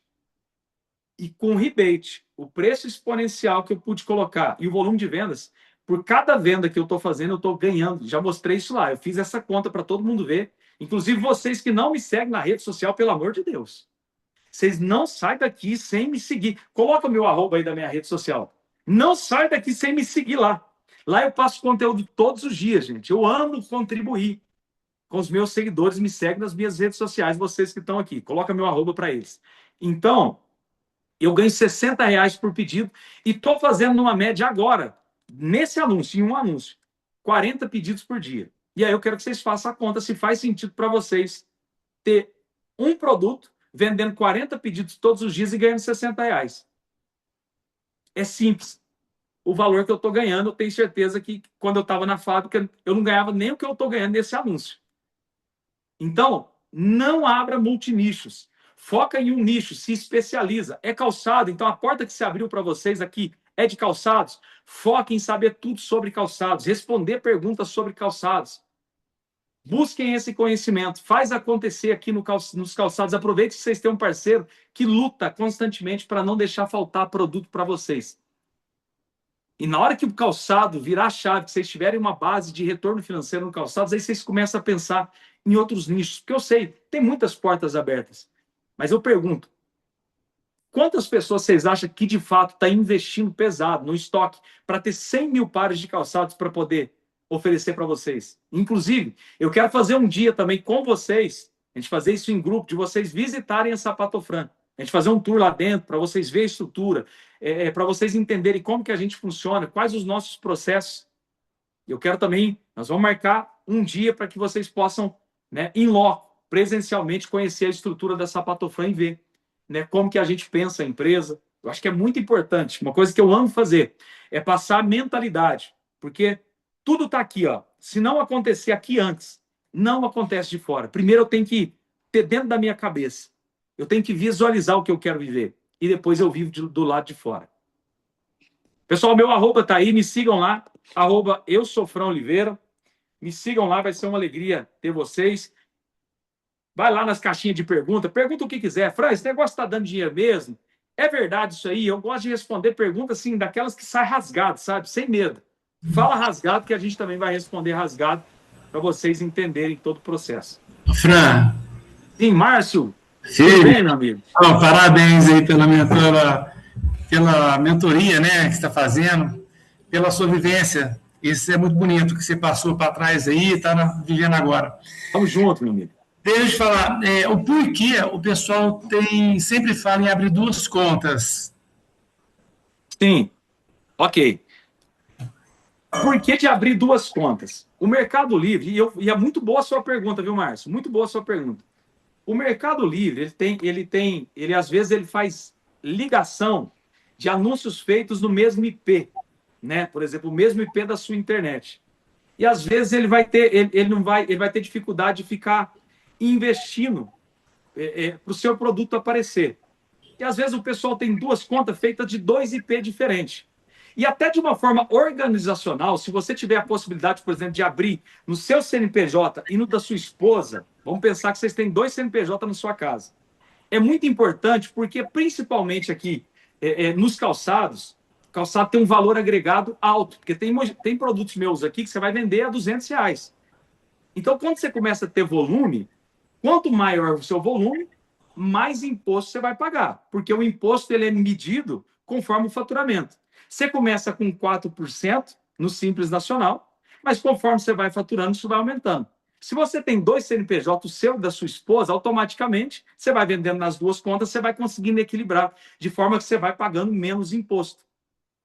Speaker 1: E com o rebate, o preço exponencial que eu pude colocar e o volume de vendas, por cada venda que eu estou fazendo, eu estou ganhando. Já mostrei isso lá. Eu fiz essa conta para todo mundo ver. Inclusive vocês que não me seguem na rede social, pelo amor de Deus. Vocês não saem daqui sem me seguir. Coloca o meu arroba aí da minha rede social. Não sai daqui sem me seguir lá. Lá eu passo conteúdo todos os dias, gente. Eu amo contribuir com os meus seguidores. Me seguem nas minhas redes sociais, vocês que estão aqui. Coloca meu arroba para eles. Então, eu ganho 60 reais por pedido e estou fazendo numa média agora, nesse anúncio, em um anúncio, 40 pedidos por dia. E aí eu quero que vocês façam a conta se faz sentido para vocês ter um produto vendendo 40 pedidos todos os dias e ganhando 60 reais. É simples. o valor que eu estou ganhando. Eu tenho certeza que quando eu estava na fábrica, eu não ganhava nem o que eu estou ganhando nesse anúncio. Então, não abra multinichos. Foca em um nicho, se especializa. É calçado, então a porta que se abriu para vocês aqui é de calçados. Foque em saber tudo sobre calçados, responder perguntas sobre calçados. Busquem esse conhecimento, faz acontecer aqui nos calçados. Aproveite que vocês têm um parceiro que luta constantemente para não deixar faltar produto para vocês. E na hora que o calçado virar a chave, que vocês tiverem uma base de retorno financeiro no calçados, aí vocês começam a pensar em outros nichos. Porque eu sei, tem muitas portas abertas. Mas eu pergunto, quantas pessoas vocês acham que de fato está investindo pesado no estoque para ter 100 mil pares de calçados para poder oferecer para vocês? Inclusive, eu quero fazer um dia também com vocês, a gente fazer isso em grupo, de vocês visitarem a Sapatofran. A gente fazer um tour lá dentro para vocês verem a estrutura, para vocês entenderem como que a gente funciona, quais os nossos processos. Eu quero também, nós vamos marcar um dia para que vocês possam, né, em loco, presencialmente, conhecer a estrutura da Sapatofran e ver, né, como que a gente pensa a empresa. Eu acho que é muito importante. Uma coisa que eu amo fazer é passar a mentalidade, porque tudo está aqui, ó. Se não acontecer aqui antes, não acontece de fora. Primeiro eu tenho que ter dentro da minha cabeça. Eu tenho que visualizar o que eu quero viver. E depois eu vivo do lado de fora. Pessoal, meu arroba tá aí, me sigam lá. Arroba eu sou Fran Oliveira. Me sigam lá, vai ser uma alegria ter vocês. Vai lá nas caixinhas de pergunta, pergunta o que quiser. Fran, esse negócio está dando dinheiro mesmo? É verdade isso aí? Eu gosto de responder perguntas assim, daquelas que saem rasgado, sabe? Sem medo. Fala rasgado, que a gente também vai responder rasgado para vocês entenderem todo o processo.
Speaker 3: Fran.
Speaker 1: Sim, Márcio.
Speaker 3: Filho,
Speaker 1: tudo bem, meu amigo?
Speaker 3: Oh, parabéns aí pela mentoria, né, que você está fazendo, pela sua vivência. Isso é muito bonito que você passou para trás aí e está vivendo agora.
Speaker 1: Vamos junto, meu amigo.
Speaker 3: Deixa eu te falar, o porquê o pessoal sempre fala em abrir duas contas.
Speaker 1: Sim, ok. Por que de abrir duas contas? O Mercado Livre, e é muito boa a sua pergunta, viu, Márcio? Muito boa a sua pergunta. O Mercado Livre, ele às vezes ele faz ligação de anúncios feitos no mesmo IP, né? Por exemplo, o mesmo IP da sua internet. E às vezes ele vai ter dificuldade de ficar investindo para o seu produto aparecer. E às vezes o pessoal tem duas contas feitas de dois IP diferentes. E até de uma forma organizacional, se você tiver a possibilidade, por exemplo, de abrir no seu CNPJ e no da sua esposa, vamos pensar que vocês têm dois CNPJ na sua casa. É muito importante porque, principalmente aqui nos calçados, o calçado tem um valor agregado alto, porque tem produtos meus aqui que você vai vender a R$200. Então, quando você começa a ter volume, quanto maior o seu volume, mais imposto você vai pagar, porque o imposto ele é medido conforme o faturamento. Você começa com 4% no Simples Nacional, mas conforme você vai faturando, isso vai aumentando. Se você tem dois CNPJ, o seu e da sua esposa, automaticamente, você vai vendendo nas duas contas, você vai conseguindo equilibrar, de forma que você vai pagando menos imposto.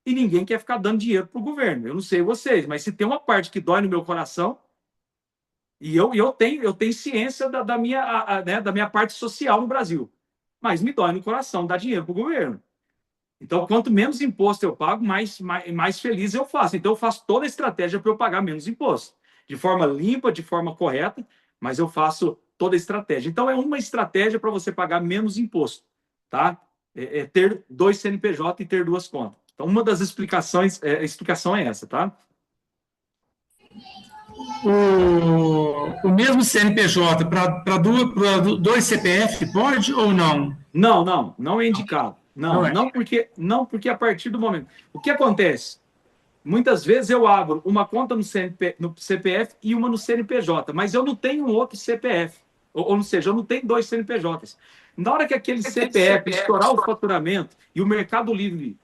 Speaker 1: E ninguém quer ficar dando dinheiro para o governo. Eu não sei vocês, mas se tem uma parte que dói no meu coração, e eu tenho ciência da minha parte social no Brasil, mas me dói no coração dar dinheiro para o governo. Então, quanto menos imposto eu pago, mais feliz eu faço. Então, eu faço toda a estratégia para eu pagar menos imposto. De forma limpa, de forma correta, mas eu faço toda a estratégia. Então, é uma estratégia para você pagar menos imposto, tá? Ter dois CNPJ e ter duas contas. Então, uma das explicações, a explicação é essa, tá?
Speaker 3: O mesmo CNPJ para dois CPF pode ou não?
Speaker 1: Não é indicado. Não porque a partir do momento... O que acontece? Muitas vezes eu abro uma conta no CPF e uma no CNPJ, mas eu não tenho um outro CPF. Ou seja, eu não tenho dois CNPJs. Na hora que aquele CPF estourar o faturamento e o Mercado Livre,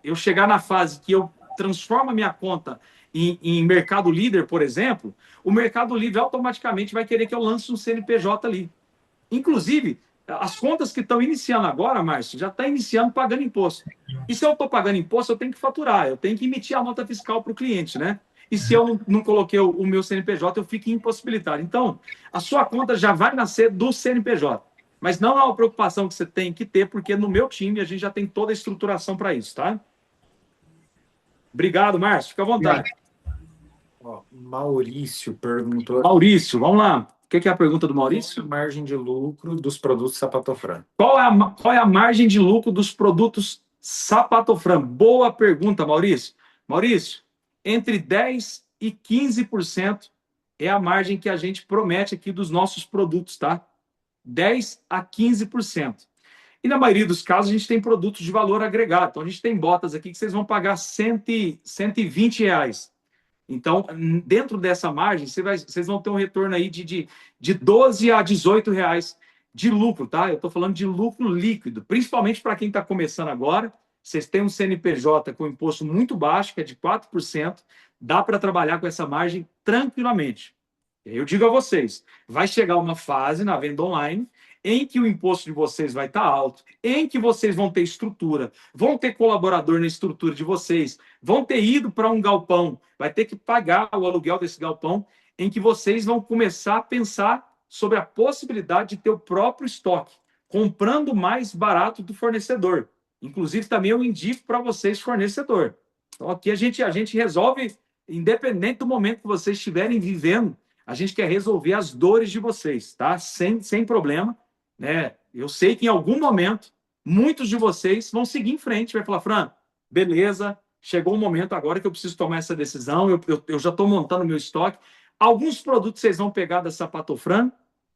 Speaker 1: eu chegar na fase que eu transformo a minha conta em Mercado Líder, por exemplo, o Mercado Livre automaticamente vai querer que eu lance um CNPJ ali. Inclusive, as contas que estão iniciando agora, Márcio, já estão iniciando pagando imposto. E se eu estou pagando imposto, eu tenho que faturar, eu tenho que emitir a nota fiscal para o cliente, né? E se eu não coloquei o meu CNPJ, eu fico impossibilitado. Então, a sua conta já vai nascer do CNPJ. Mas não é uma preocupação que você tem que ter, porque no meu time a gente já tem toda a estruturação para isso, tá? Obrigado, Márcio. Fica à vontade.
Speaker 2: Ó, Maurício perguntou
Speaker 1: Maurício, vamos lá. O que é a pergunta do Maurício?
Speaker 2: a margem de lucro dos produtos Sapatofran.
Speaker 1: Qual é a margem de lucro dos produtos Sapatofran? Boa pergunta, Maurício. Maurício, entre 10% e 15% é a margem que a gente promete aqui dos nossos produtos, tá? 10% a 15%. E na maioria dos casos, a gente tem produtos de valor agregado. Então, a gente tem botas aqui que vocês vão pagar 120 reais. Então, dentro dessa margem, vocês vão ter um retorno aí de 12 a 18 reais de lucro, tá? Eu estou falando de lucro líquido, principalmente para quem está começando agora. Vocês têm um CNPJ com imposto muito baixo, que é de 4%, dá para trabalhar com essa margem tranquilamente. Eu digo a vocês, vai chegar uma fase na venda online em que o imposto de vocês vai estar alto, em que vocês vão ter estrutura, vão ter colaborador na estrutura de vocês, vão ter ido para um galpão, vai ter que pagar o aluguel desse galpão, em que vocês vão começar a pensar sobre a possibilidade de ter o próprio estoque, comprando mais barato do fornecedor. Inclusive, também eu indico para vocês fornecedor. Então, aqui a gente resolve, independente do momento que vocês estiverem vivendo, a gente quer resolver as dores de vocês, tá? Sem problema, né? Eu sei que em algum momento, muitos de vocês vão seguir em frente, vai falar, Fran, beleza, chegou o momento agora que eu preciso tomar essa decisão, eu já estou montando meu estoque. Alguns produtos vocês vão pegar da Sapatofran,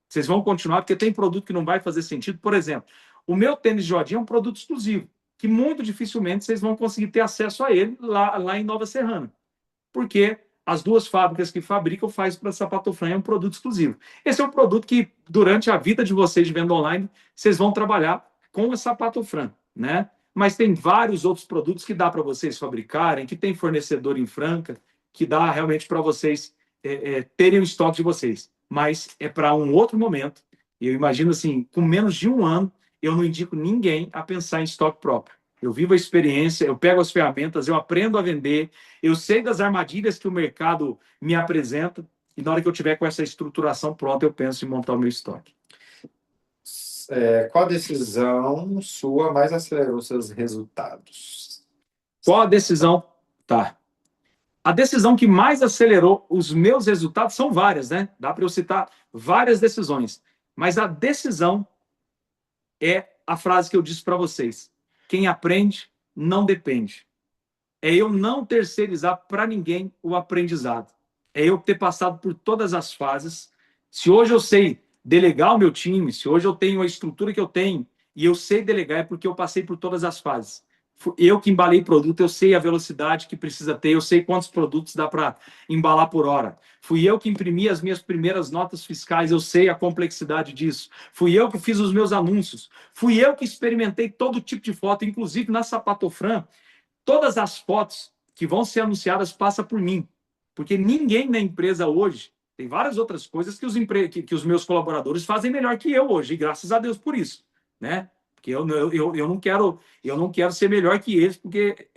Speaker 1: vocês vão continuar, porque tem produto que não vai fazer sentido. Por exemplo, o meu tênis de rodinha é um produto exclusivo, que muito dificilmente vocês vão conseguir ter acesso a ele lá em Nova Serrana. Porque as duas fábricas que fabricam fazem para a Sapatofran, é um produto exclusivo. Esse é um produto que, durante a vida de vocês de venda online, vocês vão trabalhar com a Sapatofran, né? Mas tem vários outros produtos que dá para vocês fabricarem, que tem fornecedor em Franca, que dá realmente para vocês terem o estoque de vocês. Mas é para um outro momento. Eu imagino assim, com menos de um ano, eu não indico ninguém a pensar em estoque próprio. Eu vivo a experiência, eu pego as ferramentas, eu aprendo a vender, eu sei das armadilhas que o mercado me apresenta, e na hora que eu tiver com essa estruturação pronta, eu penso em montar o meu estoque.
Speaker 2: Qual decisão sua mais acelerou seus resultados?
Speaker 1: Qual a decisão? Tá. A decisão que mais acelerou os meus resultados são várias, né? Dá para eu citar várias decisões. Mas a decisão é a frase que eu disse para vocês. Quem aprende não depende. É eu não terceirizar para ninguém o aprendizado. É eu ter passado por todas as fases. Se hoje eu sei delegar o meu time, se hoje eu tenho a estrutura que eu tenho e eu sei delegar, é porque eu passei por todas as fases. Eu que embalei produto, eu sei a velocidade que precisa ter, eu sei quantos produtos dá para embalar por hora. Fui eu que imprimi as minhas primeiras notas fiscais, eu sei a complexidade disso. Fui eu que fiz os meus anúncios. Fui eu que experimentei todo tipo de foto, inclusive na Sapatofran. Todas as fotos que vão ser anunciadas passam por mim. Porque ninguém na empresa hoje, tem várias outras coisas que os meus colaboradores fazem melhor que eu hoje, e graças a Deus por isso, né? Porque eu não quero ser melhor que eles, porque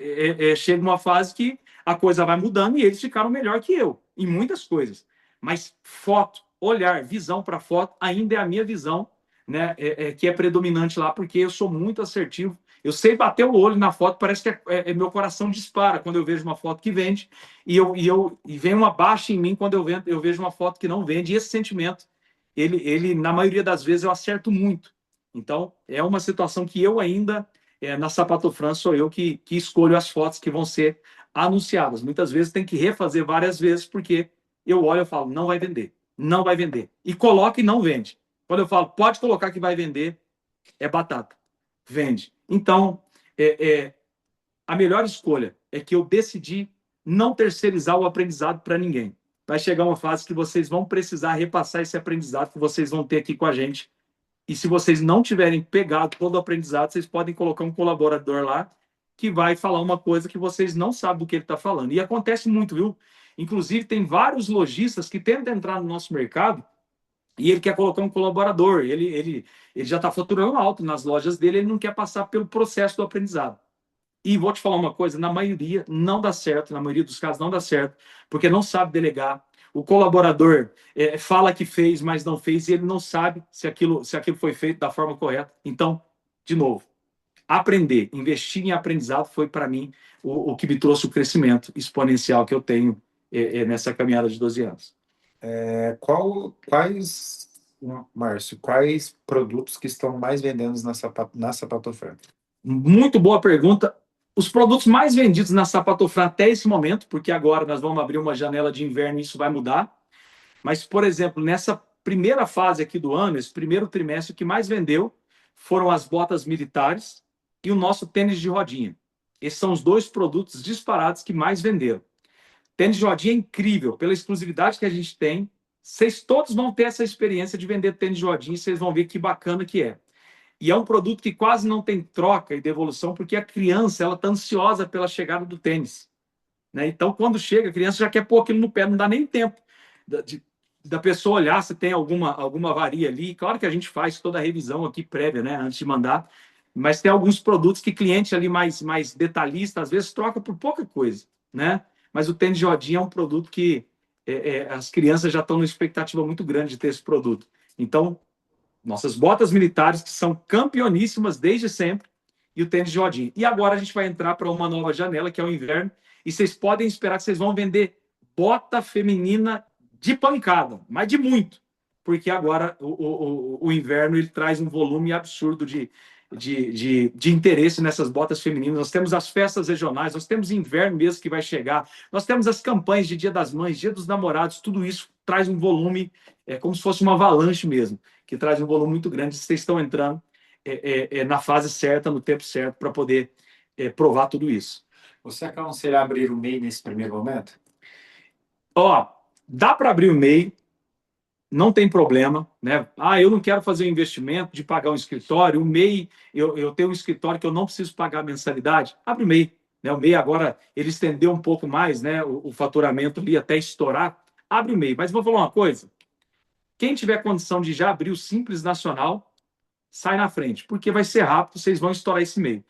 Speaker 1: chega uma fase que a coisa vai mudando e eles ficaram melhor que eu, em muitas coisas. Mas foto, olhar, visão para foto, ainda é a minha visão, né? Que é predominante lá, porque eu sou muito assertivo. Eu sei bater o olho na foto, parece que meu coração dispara quando eu vejo uma foto que vende, e vem uma baixa em mim quando eu vejo uma foto que não vende, e esse sentimento, ele na maioria das vezes, eu acerto muito. Então, é uma situação que eu ainda, na Sapatofran, sou eu que escolho as fotos que vão ser anunciadas. Muitas vezes tem que refazer várias vezes, porque eu olho e falo, não vai vender, não vai vender. E coloca e não vende. Quando eu falo, pode colocar que vai vender, é batata. Vende. Então, a melhor escolha é que eu decidi não terceirizar o aprendizado para ninguém. Vai chegar uma fase que vocês vão precisar repassar esse aprendizado que vocês vão ter aqui com a gente. E se vocês não tiverem pegado todo o aprendizado, vocês podem colocar um colaborador lá que vai falar uma coisa que vocês não sabem do que ele está falando. E acontece muito, viu? Inclusive, tem vários lojistas que tentam entrar no nosso mercado e ele quer colocar um colaborador. Ele já está faturando alto nas lojas dele, ele não quer passar pelo processo do aprendizado. E vou te falar uma coisa, na maioria não dá certo, na maioria dos casos não dá certo, porque não sabe delegar. O colaborador fala que fez, mas não fez, e ele não sabe se aquilo foi feito da forma correta. Então, de novo, aprender, investir em aprendizado foi, para mim, o que me trouxe o crescimento exponencial que eu tenho nessa caminhada de 12 anos.
Speaker 2: Márcio, quais produtos que estão mais vendendo na Sapatofran?
Speaker 1: Muito boa pergunta. Os produtos mais vendidos na Sapatofran até esse momento, porque agora nós vamos abrir uma janela de inverno e isso vai mudar. Mas, por exemplo, nessa primeira fase aqui do ano, esse primeiro trimestre, o que mais vendeu foram as botas militares e o nosso tênis de rodinha. Esses são os 2 produtos disparados que mais venderam. Tênis de rodinha é incrível, pela exclusividade que a gente tem. Vocês todos vão ter essa experiência de vender tênis de rodinha e vocês vão ver que bacana que é. E é um produto que quase não tem troca e devolução, porque a criança ela está ansiosa pela chegada do tênis. Né? Então, quando chega, a criança já quer pôr aquilo no pé, não dá nem tempo da pessoa olhar se tem alguma avaria ali. Claro que a gente faz toda a revisão aqui prévia, né, antes de mandar, mas tem alguns produtos que cliente ali mais detalhista, às vezes troca por pouca coisa, né? Mas o tênis de rodinha é um produto que as crianças já estão numa expectativa muito grande de ter esse produto. Então, nossas botas militares, que são campeoníssimas desde sempre, e o tênis de rodinha. E agora a gente vai entrar para uma nova janela, que é o inverno, e vocês podem esperar que vocês vão vender bota feminina de pancada, mas de muito, porque agora o inverno ele traz um volume absurdo de interesse nessas botas femininas. Nós temos as festas regionais, nós temos inverno mesmo que vai chegar, nós temos as campanhas de Dia das Mães, Dia dos Namorados, tudo isso traz um volume, como se fosse uma avalanche mesmo, que traz um volume muito grande. Vocês estão entrando na fase certa, no tempo certo, para poder provar tudo isso.
Speaker 2: Você aconselha abrir o MEI nesse primeiro momento?
Speaker 1: Dá para abrir o MEI, não tem problema, né? Eu não quero fazer um investimento de pagar um escritório, o MEI, eu tenho um escritório que eu não preciso pagar mensalidade, abre o MEI, né? O MEI agora, ele estendeu um pouco mais, né, o faturamento ali até estourar, abre o MEI. Mas vou falar uma coisa, quem tiver condição de já abrir o Simples Nacional, sai na frente, porque vai ser rápido, vocês vão estourar esse MEI.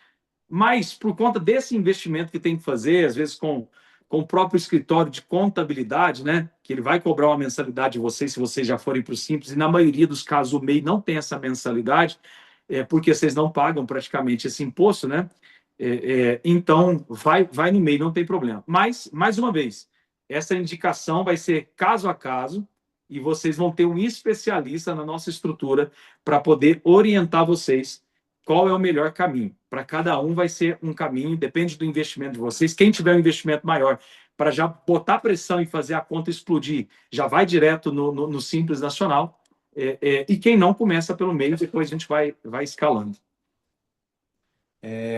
Speaker 1: Mas, por conta desse investimento que tem que fazer, às vezes com o próprio escritório de contabilidade, né, que ele vai cobrar uma mensalidade de vocês se vocês já forem para o Simples, e na maioria dos casos o MEI não tem essa mensalidade, porque vocês não pagam praticamente esse imposto, né? Então, vai no MEI, não tem problema. Mas, mais uma vez, essa indicação vai ser caso a caso, e vocês vão ter um especialista na nossa estrutura para poder orientar vocês qual é o melhor caminho. Para cada um vai ser um caminho, depende do investimento de vocês. Quem tiver um investimento maior, para já botar pressão e fazer a conta explodir, já vai direto no Simples Nacional. E quem não, começa pelo meio, depois a gente vai escalando.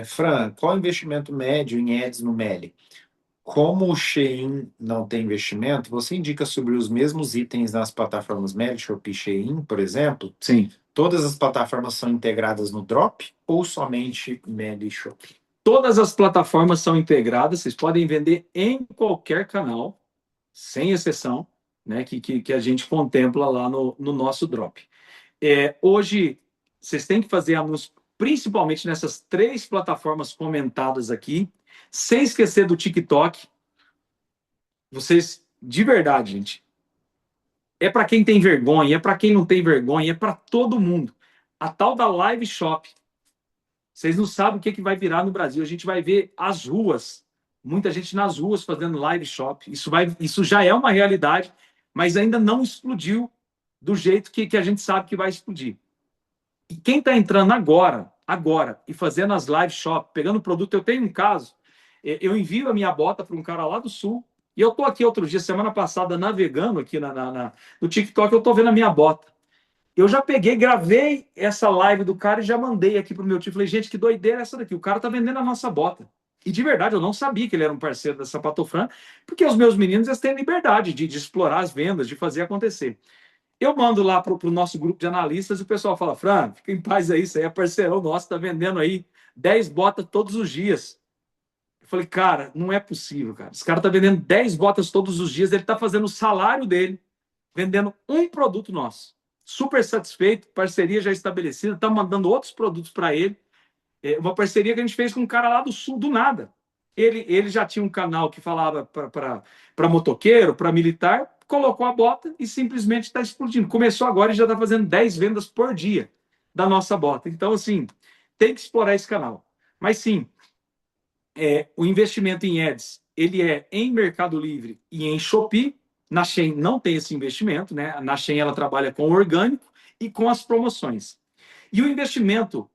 Speaker 2: Fran, qual o investimento médio em ads no Meli? Como o Shein não tem investimento, você indica sobre os mesmos itens nas plataformas Meli, Shopee, Shein, por exemplo?
Speaker 1: Sim.
Speaker 2: Todas as plataformas são integradas no Drop ou somente Meli e Shopee?
Speaker 1: Todas as plataformas são integradas, vocês podem vender em qualquer canal, sem exceção, né, que a gente contempla lá no nosso Drop. Hoje, vocês têm que fazer anúncio, principalmente nessas 3 plataformas comentadas aqui, sem esquecer do TikTok. Vocês, de verdade, gente, é para quem tem vergonha, é para quem não tem vergonha, é para todo mundo. A tal da Live Shop. Vocês não sabem o que vai virar no Brasil. A gente vai ver as ruas, muita gente nas ruas fazendo Live Shop. Isso já é uma realidade, mas ainda não explodiu do jeito que a gente sabe que vai explodir. E quem está entrando agora, e fazendo as Live Shop, pegando o produto, eu tenho um caso, eu envio a minha bota para um cara lá do Sul, e eu estou aqui outro dia, semana passada, navegando aqui no TikTok, eu estou vendo a minha bota. Eu já peguei, gravei essa live do cara e já mandei aqui pro meu tio. Falei, gente, que doideira é essa daqui? O cara tá vendendo a nossa bota. E de verdade, eu não sabia que ele era um parceiro da Sapatofran, porque os meus meninos eles têm liberdade de explorar as vendas, de fazer acontecer. Eu mando lá pro nosso grupo de analistas e o pessoal fala, Fran, fica em paz aí, isso aí é parceirão nosso, tá vendendo aí 10 botas todos os dias. Eu falei, cara, não é possível, cara. Esse cara tá vendendo 10 botas todos os dias, ele tá fazendo o salário dele, vendendo um produto nosso. Super satisfeito, parceria já estabelecida, estamos mandando outros produtos para ele. Uma parceria que a gente fez com um cara lá do Sul, do nada. Ele já tinha um canal que falava para motoqueiro, para militar, colocou a bota e simplesmente está explodindo. Começou agora e já está fazendo 10 vendas por dia da nossa bota. Então, assim, tem que explorar esse canal. Mas sim, o investimento em ads, ele é em Mercado Livre e em Shopee. Na Shein não tem esse investimento, né? Na Shein ela trabalha com o orgânico e com as promoções. E o investimento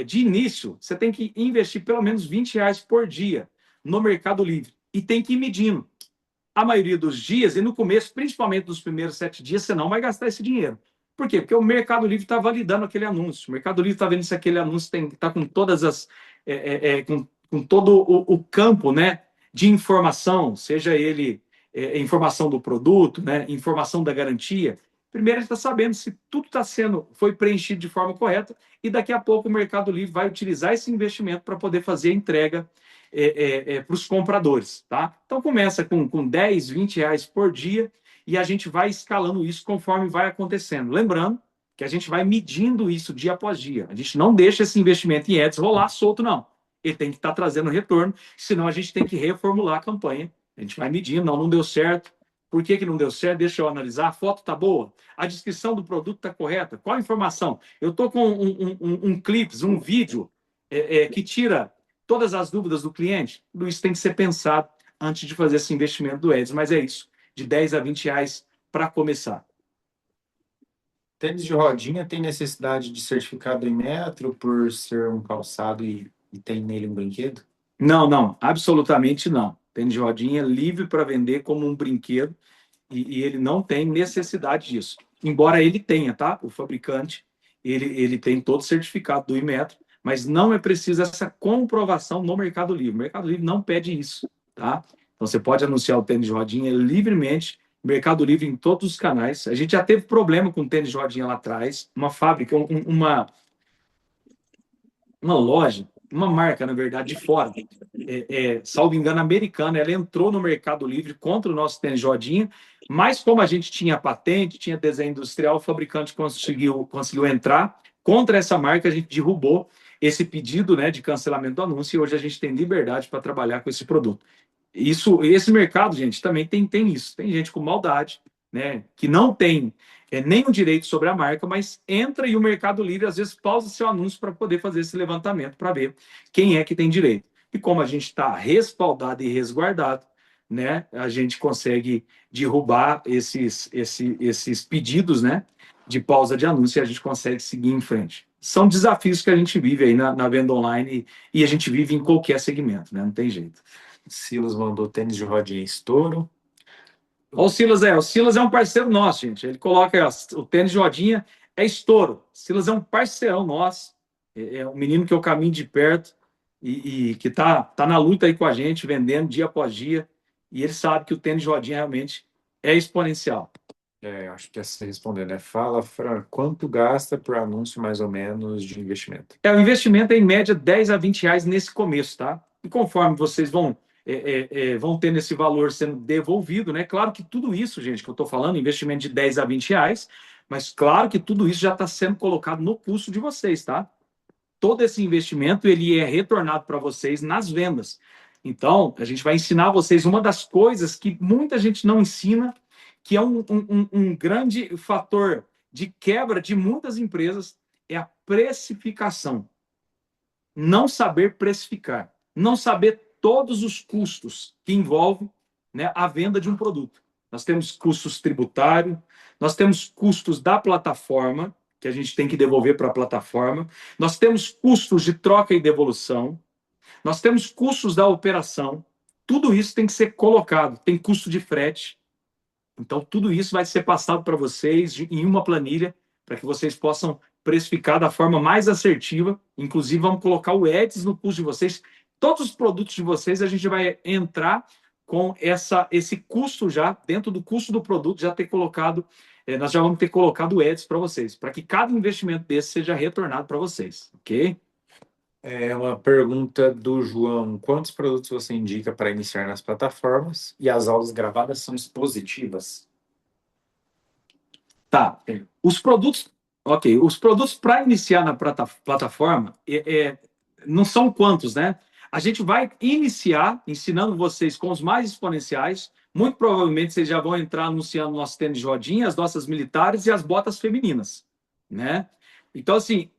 Speaker 1: de início, você tem que investir pelo menos R$ 20 por dia no Mercado Livre. E tem que ir medindo. A maioria dos dias, e no começo, principalmente nos primeiros 7 dias, você não vai gastar esse dinheiro. Por quê? Porque o Mercado Livre está validando aquele anúncio. O Mercado Livre está vendo se aquele anúncio está com todas as. Com todo o campo, né, de informação, seja ele informação do produto, né, informação da garantia. Primeiro, ele está sabendo se tudo foi preenchido de forma correta, e daqui a pouco o Mercado Livre vai utilizar esse investimento para poder fazer a entrega para os compradores. Tá? Então, começa com 10, R$ 20 por dia, e a gente vai escalando isso conforme vai acontecendo. Lembrando que a gente vai medindo isso dia após dia. A gente não deixa esse investimento em ads rolar solto, não. Ele tem que estar trazendo retorno, senão a gente tem que reformular a campanha. A gente vai medindo, não deu certo. Por que não deu certo? Deixa eu analisar. A foto está boa? A descrição do produto está correta? Qual a informação? Eu estou com um clipe, um vídeo que tira todas as dúvidas do cliente? Tudo isso tem que ser pensado antes de fazer esse investimento do Ads. Mas é isso, de 10 a 20 reais para começar.
Speaker 2: Tênis de rodinha tem necessidade de certificado Inmetro por ser um calçado e tem nele um brinquedo?
Speaker 1: Não, absolutamente não. Tênis de rodinha é livre para vender como um brinquedo e ele não tem necessidade disso. Embora ele tenha, tá? O fabricante, ele tem todo o certificado do Inmetro, mas não é preciso essa comprovação no Mercado Livre. O Mercado Livre não pede isso, tá? Então você pode anunciar o tênis de rodinha livremente, Mercado Livre em todos os canais. A gente já teve problema com o tênis de rodinha lá atrás, uma fábrica, uma loja, uma marca, na verdade, de fora, salvo engano, americana, ela entrou no Mercado Livre contra o nosso tênis de rodinha, mas como a gente tinha patente, tinha desenho industrial, o fabricante conseguiu entrar contra essa marca, a gente derrubou esse pedido, né, de cancelamento do anúncio, e hoje a gente tem liberdade para trabalhar com esse produto. Esse mercado, gente, também tem isso. Tem gente com maldade, né, que não tem nenhum direito sobre a marca, mas entra e o Mercado Livre às vezes pausa seu anúncio para poder fazer esse levantamento para ver quem é que tem direito. E como a gente está respaldado e resguardado, né, a gente consegue derrubar esses pedidos, né, de pausa de anúncio, e a gente consegue seguir em frente. São desafios que a gente vive aí na venda online, e a gente vive em qualquer segmento, né, não tem jeito.
Speaker 2: Silas mandou tênis de rodinha estouro.
Speaker 1: O Silas é um parceiro nosso, gente. Ele coloca o tênis de rodinha, é estouro. O Silas é um parceirão nosso. É um menino que eu caminho de perto e que tá na luta aí com a gente, vendendo dia após dia. E ele sabe que o tênis de rodinha realmente é exponencial.
Speaker 2: Acho que é você responder, né? Fala, Fran, quanto gasta por anúncio, mais ou menos, de investimento?
Speaker 1: O investimento é, em média, 10 a 20 reais nesse começo, tá? E conforme vocês vão tendo esse valor sendo devolvido, né? Claro que tudo isso, gente, que eu estou falando, investimento de 10 a 20 reais, mas claro que tudo isso já está sendo colocado no custo de vocês, tá? Todo esse investimento, ele é retornado para vocês nas vendas. Então, a gente vai ensinar vocês uma das coisas que muita gente não ensina, que é um grande fator de quebra de muitas empresas, é a precificação. Não saber precificar, não saber todos os custos que envolvem, né, a venda de um produto. Nós temos custos tributários, nós temos custos da plataforma, que a gente tem que devolver para a plataforma, nós temos custos de troca e devolução, nós temos custos da operação, tudo isso tem que ser colocado, tem custo de frete. Então, tudo isso vai ser passado para vocês em uma planilha, para que vocês possam precificar da forma mais assertiva. Inclusive, vamos colocar o Ads no custo de vocês. Todos os produtos de vocês, a gente vai entrar com esse custo já, dentro do custo do produto, já ter colocado, nós já vamos ter colocado o Ads para vocês, para que cada investimento desse seja retornado para vocês, ok?
Speaker 2: Uma pergunta do João. Quantos produtos você indica para iniciar nas plataformas? E as aulas gravadas são expositivas?
Speaker 1: Tá. Os produtos para iniciar na plataforma não são quantos, né? A gente vai iniciar ensinando vocês com os mais exponenciais. Muito provavelmente vocês já vão entrar anunciando nosso tênis de rodinha, as nossas militares e as botas femininas, né? Então, assim,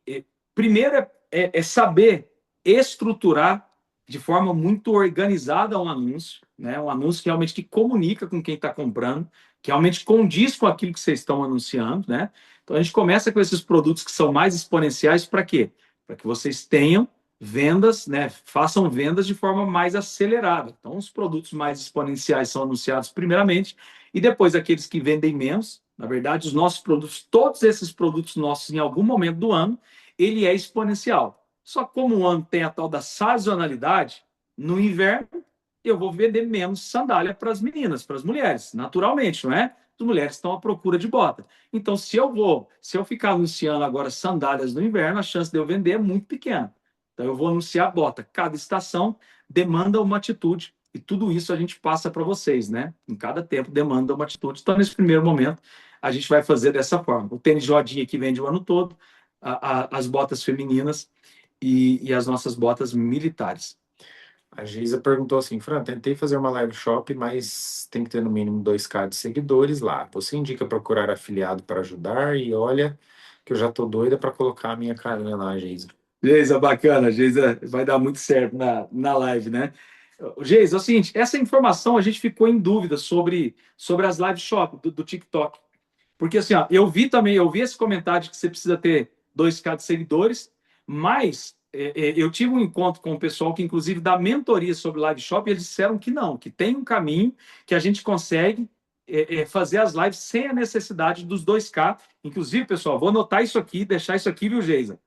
Speaker 1: primeiro é saber estruturar de forma muito organizada um anúncio, né? Um anúncio que realmente que comunica com quem está comprando, que realmente condiz com aquilo que vocês estão anunciando, né? Então a gente começa com esses produtos que são mais exponenciais para quê? Para que vocês tenham vendas, né? Façam vendas de forma mais acelerada. Então os produtos mais exponenciais são anunciados primeiramente e depois aqueles que vendem menos. Na verdade, os nossos produtos, todos esses produtos nossos, em algum momento do ano, ele é exponencial. Só que como o ano tem a tal da sazonalidade, no inverno eu vou vender menos sandália para as meninas, para as mulheres, naturalmente, não é? As mulheres estão à procura de bota. Então, se eu ficar anunciando agora sandálias no inverno, a chance de eu vender é muito pequena. Então, eu vou anunciar bota. Cada estação demanda uma atitude e tudo isso a gente passa para vocês, né? Em cada tempo demanda uma atitude. Então, nesse primeiro momento, a gente vai fazer dessa forma. O tênis rodinha que vende o ano todo, as botas femininas e as nossas botas militares.
Speaker 2: A Geisa perguntou assim, Fran, tentei fazer uma live shop, mas tem que ter no mínimo 2K de seguidores lá. Você indica procurar afiliado para ajudar? E olha que eu já tô doida para colocar a minha carinha lá, Geisa.
Speaker 1: Geisa, bacana. Geisa vai dar muito certo na live, né? Geisa, é o seguinte, essa informação a gente ficou em dúvida sobre as live shop do TikTok. Porque assim, ó, eu vi esse comentário de que você precisa ter 2K de seguidores, mas eu tive um encontro com o pessoal que, inclusive, dá mentoria sobre live shop, e eles disseram que não, que tem um caminho que a gente consegue fazer as lives sem a necessidade dos 2K. Inclusive, pessoal, vou anotar isso aqui, deixar isso aqui, viu, Geisa?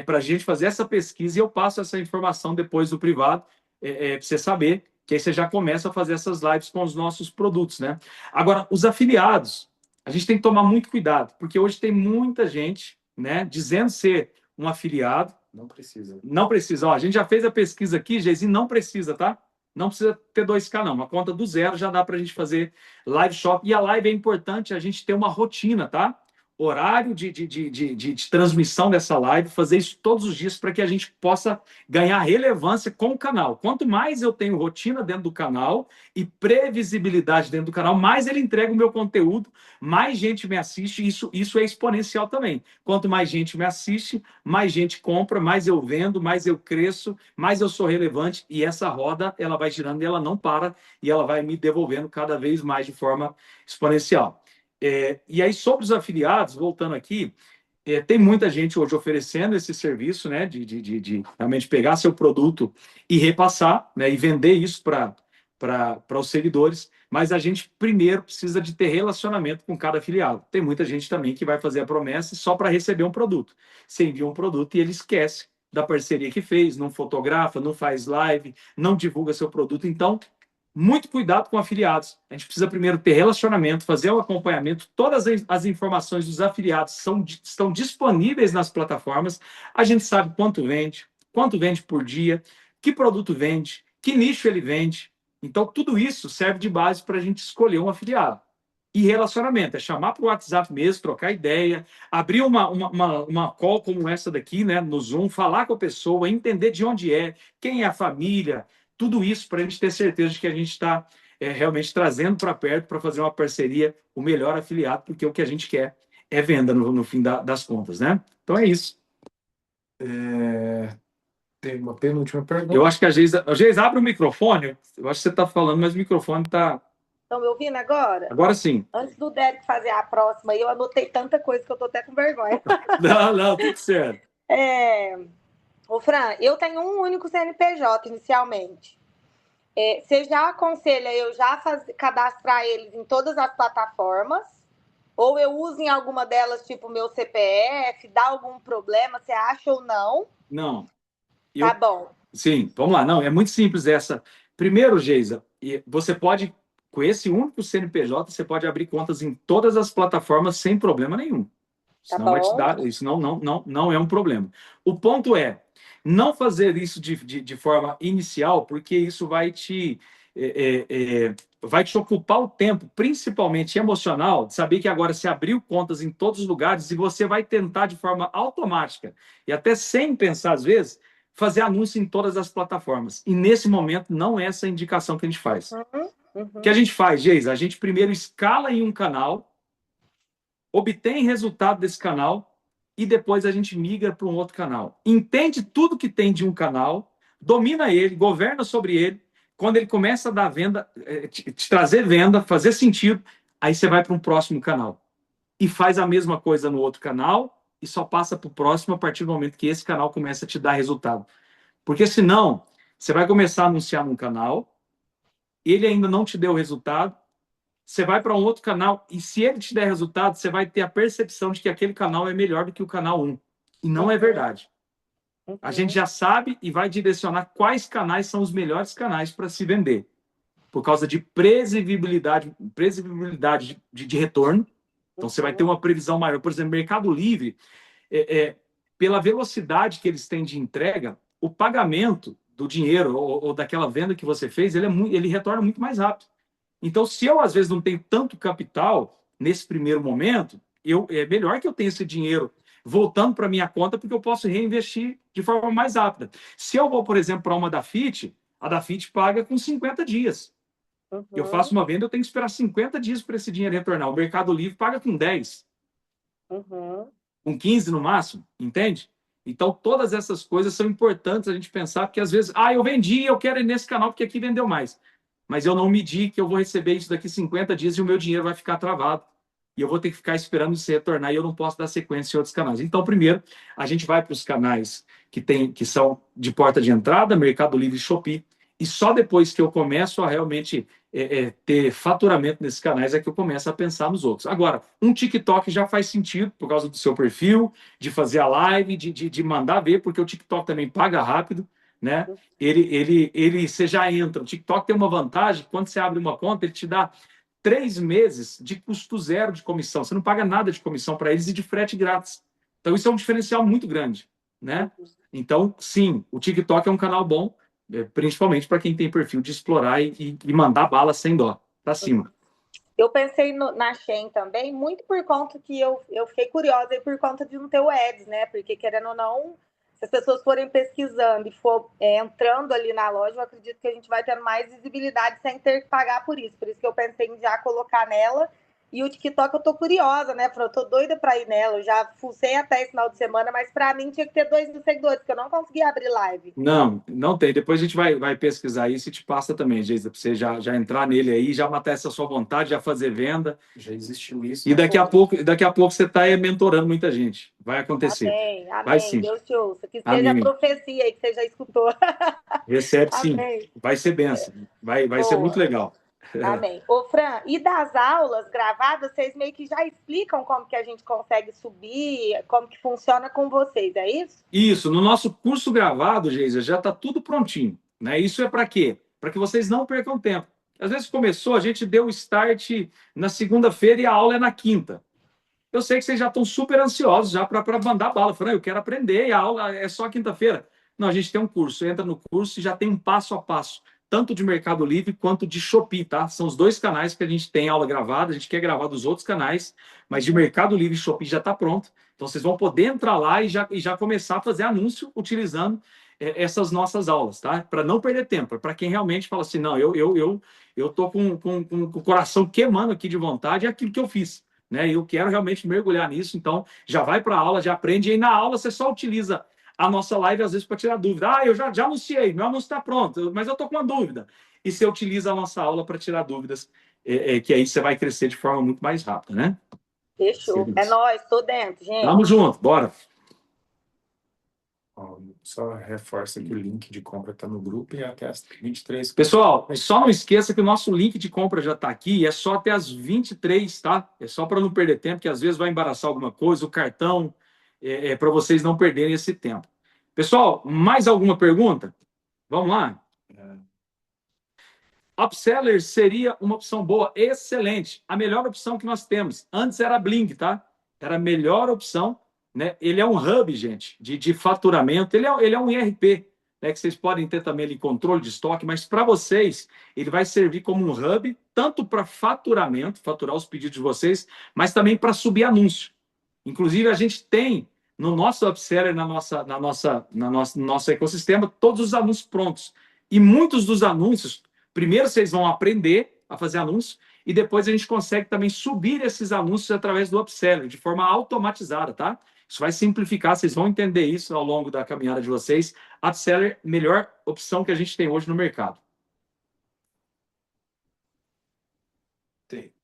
Speaker 1: Para a gente fazer essa pesquisa e eu passo essa informação depois do privado, para você saber, que aí você já começa a fazer essas lives com os nossos produtos, né? Agora, os afiliados, a gente tem que tomar muito cuidado, porque hoje tem muita gente, né, dizendo ser um afiliado.
Speaker 2: Não precisa.
Speaker 1: Não precisa. Ó, a gente já fez a pesquisa aqui, Geisi, não precisa, tá? Não precisa ter 2K, não. Uma conta do zero já dá para a gente fazer live shop. E a live é importante a gente ter uma rotina, tá? Horário de transmissão dessa live, fazer isso todos os dias para que a gente possa ganhar relevância com o canal. Quanto mais eu tenho rotina dentro do canal e previsibilidade dentro do canal, mais ele entrega o meu conteúdo, mais gente me assiste. Isso é exponencial também. Quanto mais gente me assiste, mais gente compra, mais eu vendo, mais eu cresço, mais eu sou relevante. E essa roda, ela vai girando e ela não para, e ela vai me devolvendo cada vez mais de forma exponencial. E aí, sobre os afiliados, voltando aqui, tem muita gente hoje oferecendo esse serviço, né, de realmente pegar seu produto e repassar, né, e vender isso para os seguidores, mas a gente primeiro precisa de ter relacionamento com cada afiliado. Tem muita gente também que vai fazer a promessa só para receber um produto. Você envia um produto e ele esquece da parceria que fez, não fotografa, não faz live, não divulga seu produto. Então, muito cuidado com afiliados. A gente precisa primeiro ter relacionamento, fazer o acompanhamento. Todas as informações dos afiliados estão disponíveis nas plataformas. A gente sabe quanto vende por dia, que produto vende, que nicho ele vende. Então, tudo isso serve de base para a gente escolher um afiliado. E relacionamento, é chamar para o WhatsApp mesmo, trocar ideia, abrir uma call como essa daqui, né, no Zoom, falar com a pessoa, entender de onde é, quem é a família, tudo isso para a gente ter certeza de que a gente está realmente trazendo para perto para fazer uma parceria, o melhor afiliado, porque o que a gente quer é venda no fim das contas, né? Então é isso.
Speaker 2: Tem uma penúltima pergunta.
Speaker 1: Eu acho que a Geisa abre o microfone. Eu acho que você está falando, mas o microfone está.
Speaker 4: Estão me ouvindo agora?
Speaker 1: Agora sim.
Speaker 4: Antes do Derek fazer a próxima, eu anotei tanta coisa que eu estou até com vergonha.
Speaker 1: Não, tudo certo.
Speaker 4: Ô, Fran, eu tenho um único CNPJ inicialmente. Você já aconselha eu já cadastrar eles em todas as plataformas? Ou eu uso em alguma delas, tipo meu CPF, dá algum problema? Você acha ou não?
Speaker 1: Não.
Speaker 4: Tá bom.
Speaker 1: Sim, vamos lá. Não, é muito simples essa. Primeiro, Geisa, você pode, com esse único CNPJ, você pode abrir contas em todas as plataformas sem problema nenhum.
Speaker 4: Tá
Speaker 1: Não
Speaker 4: bom.
Speaker 1: vai te dar, isso não é um problema. O ponto é não fazer isso de forma inicial, porque isso vai te ocupar o tempo, principalmente emocional, de saber que agora você abriu contas em todos os lugares e você vai tentar de forma automática e até sem pensar às vezes fazer anúncio em todas as plataformas. E nesse momento não é essa a indicação que a gente faz. O que a gente faz, Geisa? A gente primeiro escala em um canal, obtém resultado desse canal e depois a gente migra para um outro canal. Entende tudo que tem de um canal, domina ele, governa sobre ele. Quando ele começa a dar venda, te trazer venda, fazer sentido, aí você vai para um próximo canal. E faz a mesma coisa no outro canal e só passa para o próximo a partir do momento que esse canal começa a te dar resultado. Porque senão, você vai começar a anunciar num canal, ele ainda não te deu resultado, você vai para um outro canal e se ele te der resultado, você vai ter a percepção de que aquele canal é melhor do que o canal 1. E não é verdade. A gente já sabe e vai direcionar quais canais são os melhores canais para se vender. Por causa de previsibilidade de retorno. Então, você vai ter uma previsão maior. Por exemplo, Mercado Livre, pela velocidade que eles têm de entrega, o pagamento do dinheiro ou daquela venda que você fez, ele retorna muito mais rápido. Então, se eu, às vezes, não tenho tanto capital nesse primeiro momento, é melhor que eu tenha esse dinheiro voltando para minha conta, porque eu posso reinvestir de forma mais rápida. Se eu vou, por exemplo, para uma Dafit, a Dafit paga com 50 dias. Eu faço uma venda, eu tenho que esperar 50 dias para esse dinheiro retornar. O Mercado Livre paga com 10. Com 15 no máximo, entende? Então, todas essas coisas são importantes a gente pensar, porque às vezes, eu vendi, eu quero ir nesse canal porque aqui vendeu mais. Mas eu não medi que eu vou receber isso daqui 50 dias e o meu dinheiro vai ficar travado. E eu vou ter que ficar esperando isso retornar e eu não posso dar sequência em outros canais. Então, primeiro, a gente vai para os canais que são de porta de entrada, Mercado Livre e Shopee, e só depois que eu começo a realmente ter faturamento nesses canais é que eu começo a pensar nos outros. Agora, um TikTok já faz sentido por causa do seu perfil, de fazer a live, de mandar ver, porque o TikTok também paga rápido, né? Você já entra. O TikTok tem uma vantagem, quando você abre uma conta, ele te dá 3 meses de custo zero de comissão. Você não paga nada de comissão para eles e de frete grátis. Então, isso é um diferencial muito grande, né? Então, sim, o TikTok é um canal bom, principalmente para quem tem perfil de explorar e mandar bala sem dó, para cima.
Speaker 4: Eu pensei na Shein também, muito por conta que eu fiquei curiosa e por conta de não ter o Ads, né? Porque, querendo ou não, se as pessoas forem pesquisando e for entrando ali na loja, eu acredito que a gente vai tendo mais visibilidade sem ter que pagar por isso. Por isso que eu pensei em já colocar nela. E o TikTok eu tô curiosa, né? Eu tô doida para ir nela. Eu já fucei até esse final de semana, mas para mim tinha que ter 2.000 seguidores, porque eu não consegui abrir live.
Speaker 1: Não tem. Depois a gente vai pesquisar isso e te passa também, Geisa, para você já entrar nele aí, já matar essa sua vontade, já fazer venda.
Speaker 2: Já existiu isso.
Speaker 1: E daqui a pouco você está mentorando muita gente. Vai acontecer.
Speaker 4: Amém, amém.
Speaker 1: Vai sim.
Speaker 4: Deus te ouça. Que seja
Speaker 1: Amém.
Speaker 4: profecia aí que você já escutou.
Speaker 1: Recebe sim.
Speaker 4: Amém.
Speaker 1: Vai ser benção. Vai ser muito legal.
Speaker 4: Amém. Ô, Fran, e das aulas gravadas, vocês meio que já explicam como que a gente consegue subir, como que funciona com vocês, é isso?
Speaker 1: Isso. No nosso curso gravado, Geisa, já está tudo prontinho, né? Isso é para quê? Para que vocês não percam tempo. Às vezes começou, a gente deu o start na segunda-feira e a aula é na quinta. Eu sei que vocês já estão super ansiosos já para mandar bala. Fran, eu quero aprender e a aula é só quinta-feira. Não, a gente tem um curso. Entra no curso e já tem um passo a passo, tanto de Mercado Livre quanto de Shopee, tá? São os 2 canais que a gente tem aula gravada, a gente quer gravar dos outros canais, mas de Mercado Livre e Shopee já está pronto. Então, vocês vão poder entrar lá e já começar a fazer anúncio utilizando essas nossas aulas, tá? Para não perder tempo, para quem realmente fala assim, não, eu tô com o coração queimando aqui de vontade, é aquilo que eu fiz, né? Eu quero realmente mergulhar nisso, então já vai para a aula, já aprende, e aí na aula você só utiliza a nossa live, às vezes, para tirar dúvida. Eu já anunciei, meu anúncio está pronto, mas eu estou com uma dúvida. E você utiliza a nossa aula para tirar dúvidas, que aí você vai crescer de forma muito mais rápida, né?
Speaker 4: Fechou. É nóis, tô dentro, gente.
Speaker 1: Tamo junto, bora.
Speaker 2: Só reforça que o link de compra está no grupo e até as 23.
Speaker 1: Pessoal, só não esqueça que o nosso link de compra já está aqui e é só até as 23, tá? É só para não perder tempo, que às vezes vai embaraçar alguma coisa, o cartão, para vocês não perderem esse tempo. Pessoal, mais alguma pergunta? Vamos lá? Upseller seria uma opção boa, excelente. A melhor opção que nós temos. Antes era a Blink, tá? Era a melhor opção, né? Ele é um hub, gente, de faturamento. Ele é um ERP, né? Que vocês podem ter também ali controle de estoque, mas para vocês, ele vai servir como um hub, tanto para faturamento, faturar os pedidos de vocês, mas também para subir anúncio. Inclusive, a gente tem no nosso upseller, no nosso ecossistema, todos os anúncios prontos. E muitos dos anúncios, primeiro vocês vão aprender a fazer anúncio, e depois a gente consegue também subir esses anúncios através do upselling, de forma automatizada, tá? Isso vai simplificar, vocês vão entender isso ao longo da caminhada de vocês. Upseller, melhor opção que a gente tem hoje no mercado.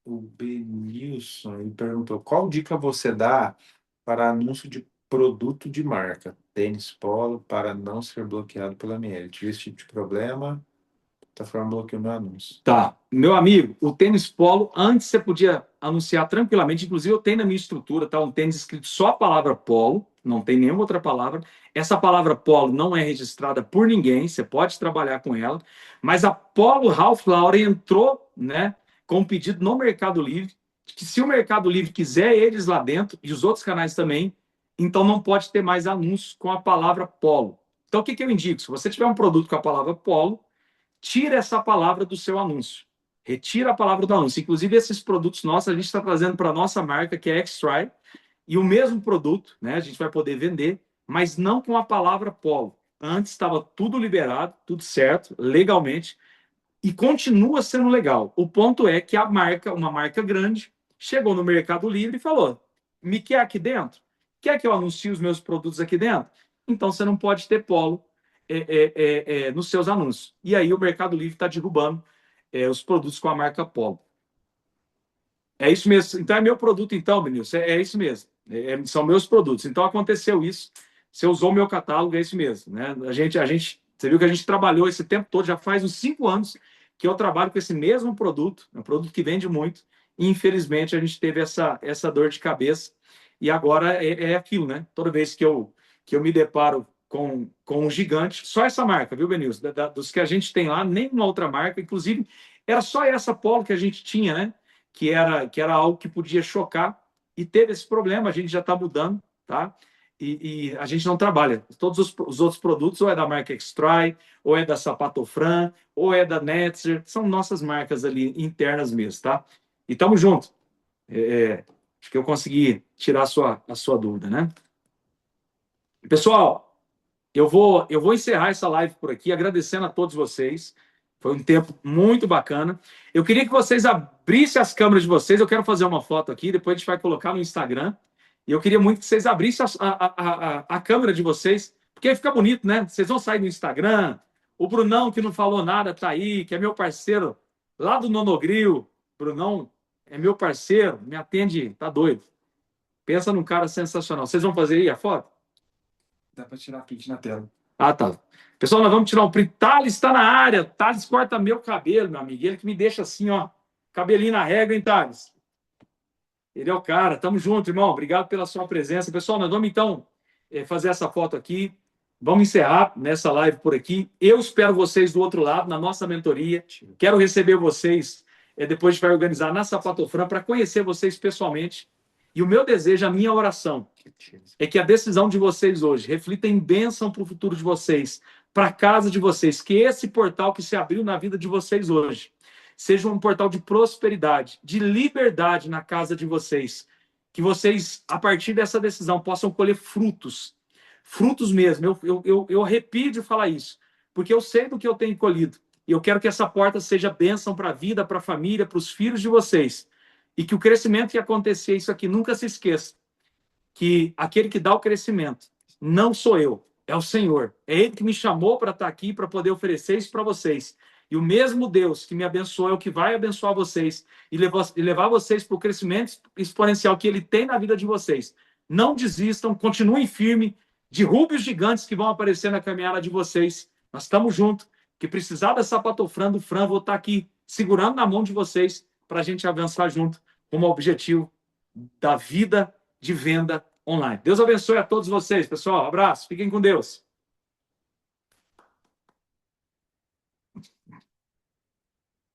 Speaker 2: O Benilson ele perguntou: qual dica você dá para anúncio de produto de marca, tênis polo, para não ser bloqueado pela ML? Tive esse tipo de problema, a plataforma bloqueou meu anúncio.
Speaker 1: Tá, meu amigo, o tênis polo, antes você podia anunciar tranquilamente, inclusive eu tenho na minha estrutura, tá, um tênis escrito só a palavra polo, não tem nenhuma outra palavra. Essa palavra polo não é registrada por ninguém, você pode trabalhar com ela, mas a Polo Ralph Lauren entrou, né, com um pedido no Mercado Livre, que se o Mercado Livre quiser eles lá dentro, e os outros canais também, então não pode ter mais anúncios com a palavra polo. Então o que eu indico? Se você tiver um produto com a palavra polo, tira essa palavra do seu anúncio. Retira a palavra do anúncio. Inclusive, esses produtos nossos, a gente está trazendo para a nossa marca, que é X-Try, e o mesmo produto, né, a gente vai poder vender, mas não com a palavra polo. Antes estava tudo liberado, tudo certo, legalmente, e continua sendo legal. O ponto é que a marca, uma marca grande, chegou no Mercado Livre e falou: me quer aqui dentro? Quer que eu anuncie os meus produtos aqui dentro? Então você não pode ter polo nos seus anúncios. E aí o Mercado Livre está derrubando os produtos com a marca Polo. É isso mesmo. Então é meu produto, então, Benilson. É isso mesmo. São meus produtos. Então aconteceu isso. Você usou meu catálogo, é isso mesmo. Né? Você viu que a gente trabalhou esse tempo todo, já faz uns 5 anos que eu trabalho com esse mesmo produto, um produto que vende muito. E infelizmente a gente teve essa dor de cabeça. E agora é aquilo, né? Toda vez que eu me deparo com um gigante, só essa marca, viu, Benilson? Dos que a gente tem lá, nenhuma outra marca, inclusive, era só essa Polo que a gente tinha, né? Que era algo que podia chocar, e teve esse problema, a gente já está mudando, tá? E a gente não trabalha. Todos os outros produtos, ou é da marca X-Try, ou é da Sapatofran, ou é da Netzer, são nossas marcas ali internas mesmo, tá? E tamo junto. Acho que eu consegui tirar a sua dúvida, né? Pessoal, eu vou encerrar essa live por aqui, agradecendo a todos vocês. Foi um tempo muito bacana. Eu queria que vocês abrissem as câmeras de vocês. Eu quero fazer uma foto aqui, depois a gente vai colocar no Instagram. E eu queria muito que vocês abrissem a câmera de vocês, porque aí fica bonito, né? Vocês vão sair no Instagram. O Brunão, que não falou nada, tá aí, que é meu parceiro lá do Nonogril. Brunão é meu parceiro, me atende, tá doido. Pensa num cara sensacional. Vocês vão fazer aí a foto?
Speaker 3: Dá para tirar print na tela.
Speaker 1: Ah, tá. Pessoal, nós vamos tirar um print. Thales está na área. Thales corta meu cabelo, meu amigo. Ele que me deixa assim, ó. Cabelinho na régua, hein, Thales? Ele é o cara. Tamo junto, irmão. Obrigado pela sua presença. Pessoal, nós vamos, então, fazer essa foto aqui. Vamos encerrar nessa live por aqui. Eu espero vocês do outro lado, na nossa mentoria. Quero receber vocês. Depois a gente vai organizar na Sapatofran para conhecer vocês pessoalmente. E o meu desejo, a minha oração, é que a decisão de vocês hoje reflita em bênção para o futuro de vocês, para a casa de vocês, que esse portal que se abriu na vida de vocês hoje seja um portal de prosperidade, de liberdade na casa de vocês. Que vocês, a partir dessa decisão, possam colher frutos. Frutos mesmo. Eu arrepio de falar isso, porque eu sei do que eu tenho colhido. E eu quero que essa porta seja bênção para a vida, para a família, para os filhos de vocês. E que o crescimento que acontecer, isso aqui, nunca se esqueça. Que aquele que dá o crescimento não sou eu, é o Senhor. É Ele que me chamou para estar aqui, para poder oferecer isso para vocês. E o mesmo Deus que me abençoou é o que vai abençoar vocês e levar vocês para o crescimento exponencial que Ele tem na vida de vocês. Não desistam, continuem firmes, derrubem os gigantes que vão aparecer na caminhada de vocês. Nós estamos juntos. Que precisar da Sapatofran, do Fran, vou estar aqui segurando na mão de vocês para a gente avançar junto como objetivo da vida de venda online. Deus abençoe a todos vocês, pessoal. Abraço. Fiquem com Deus.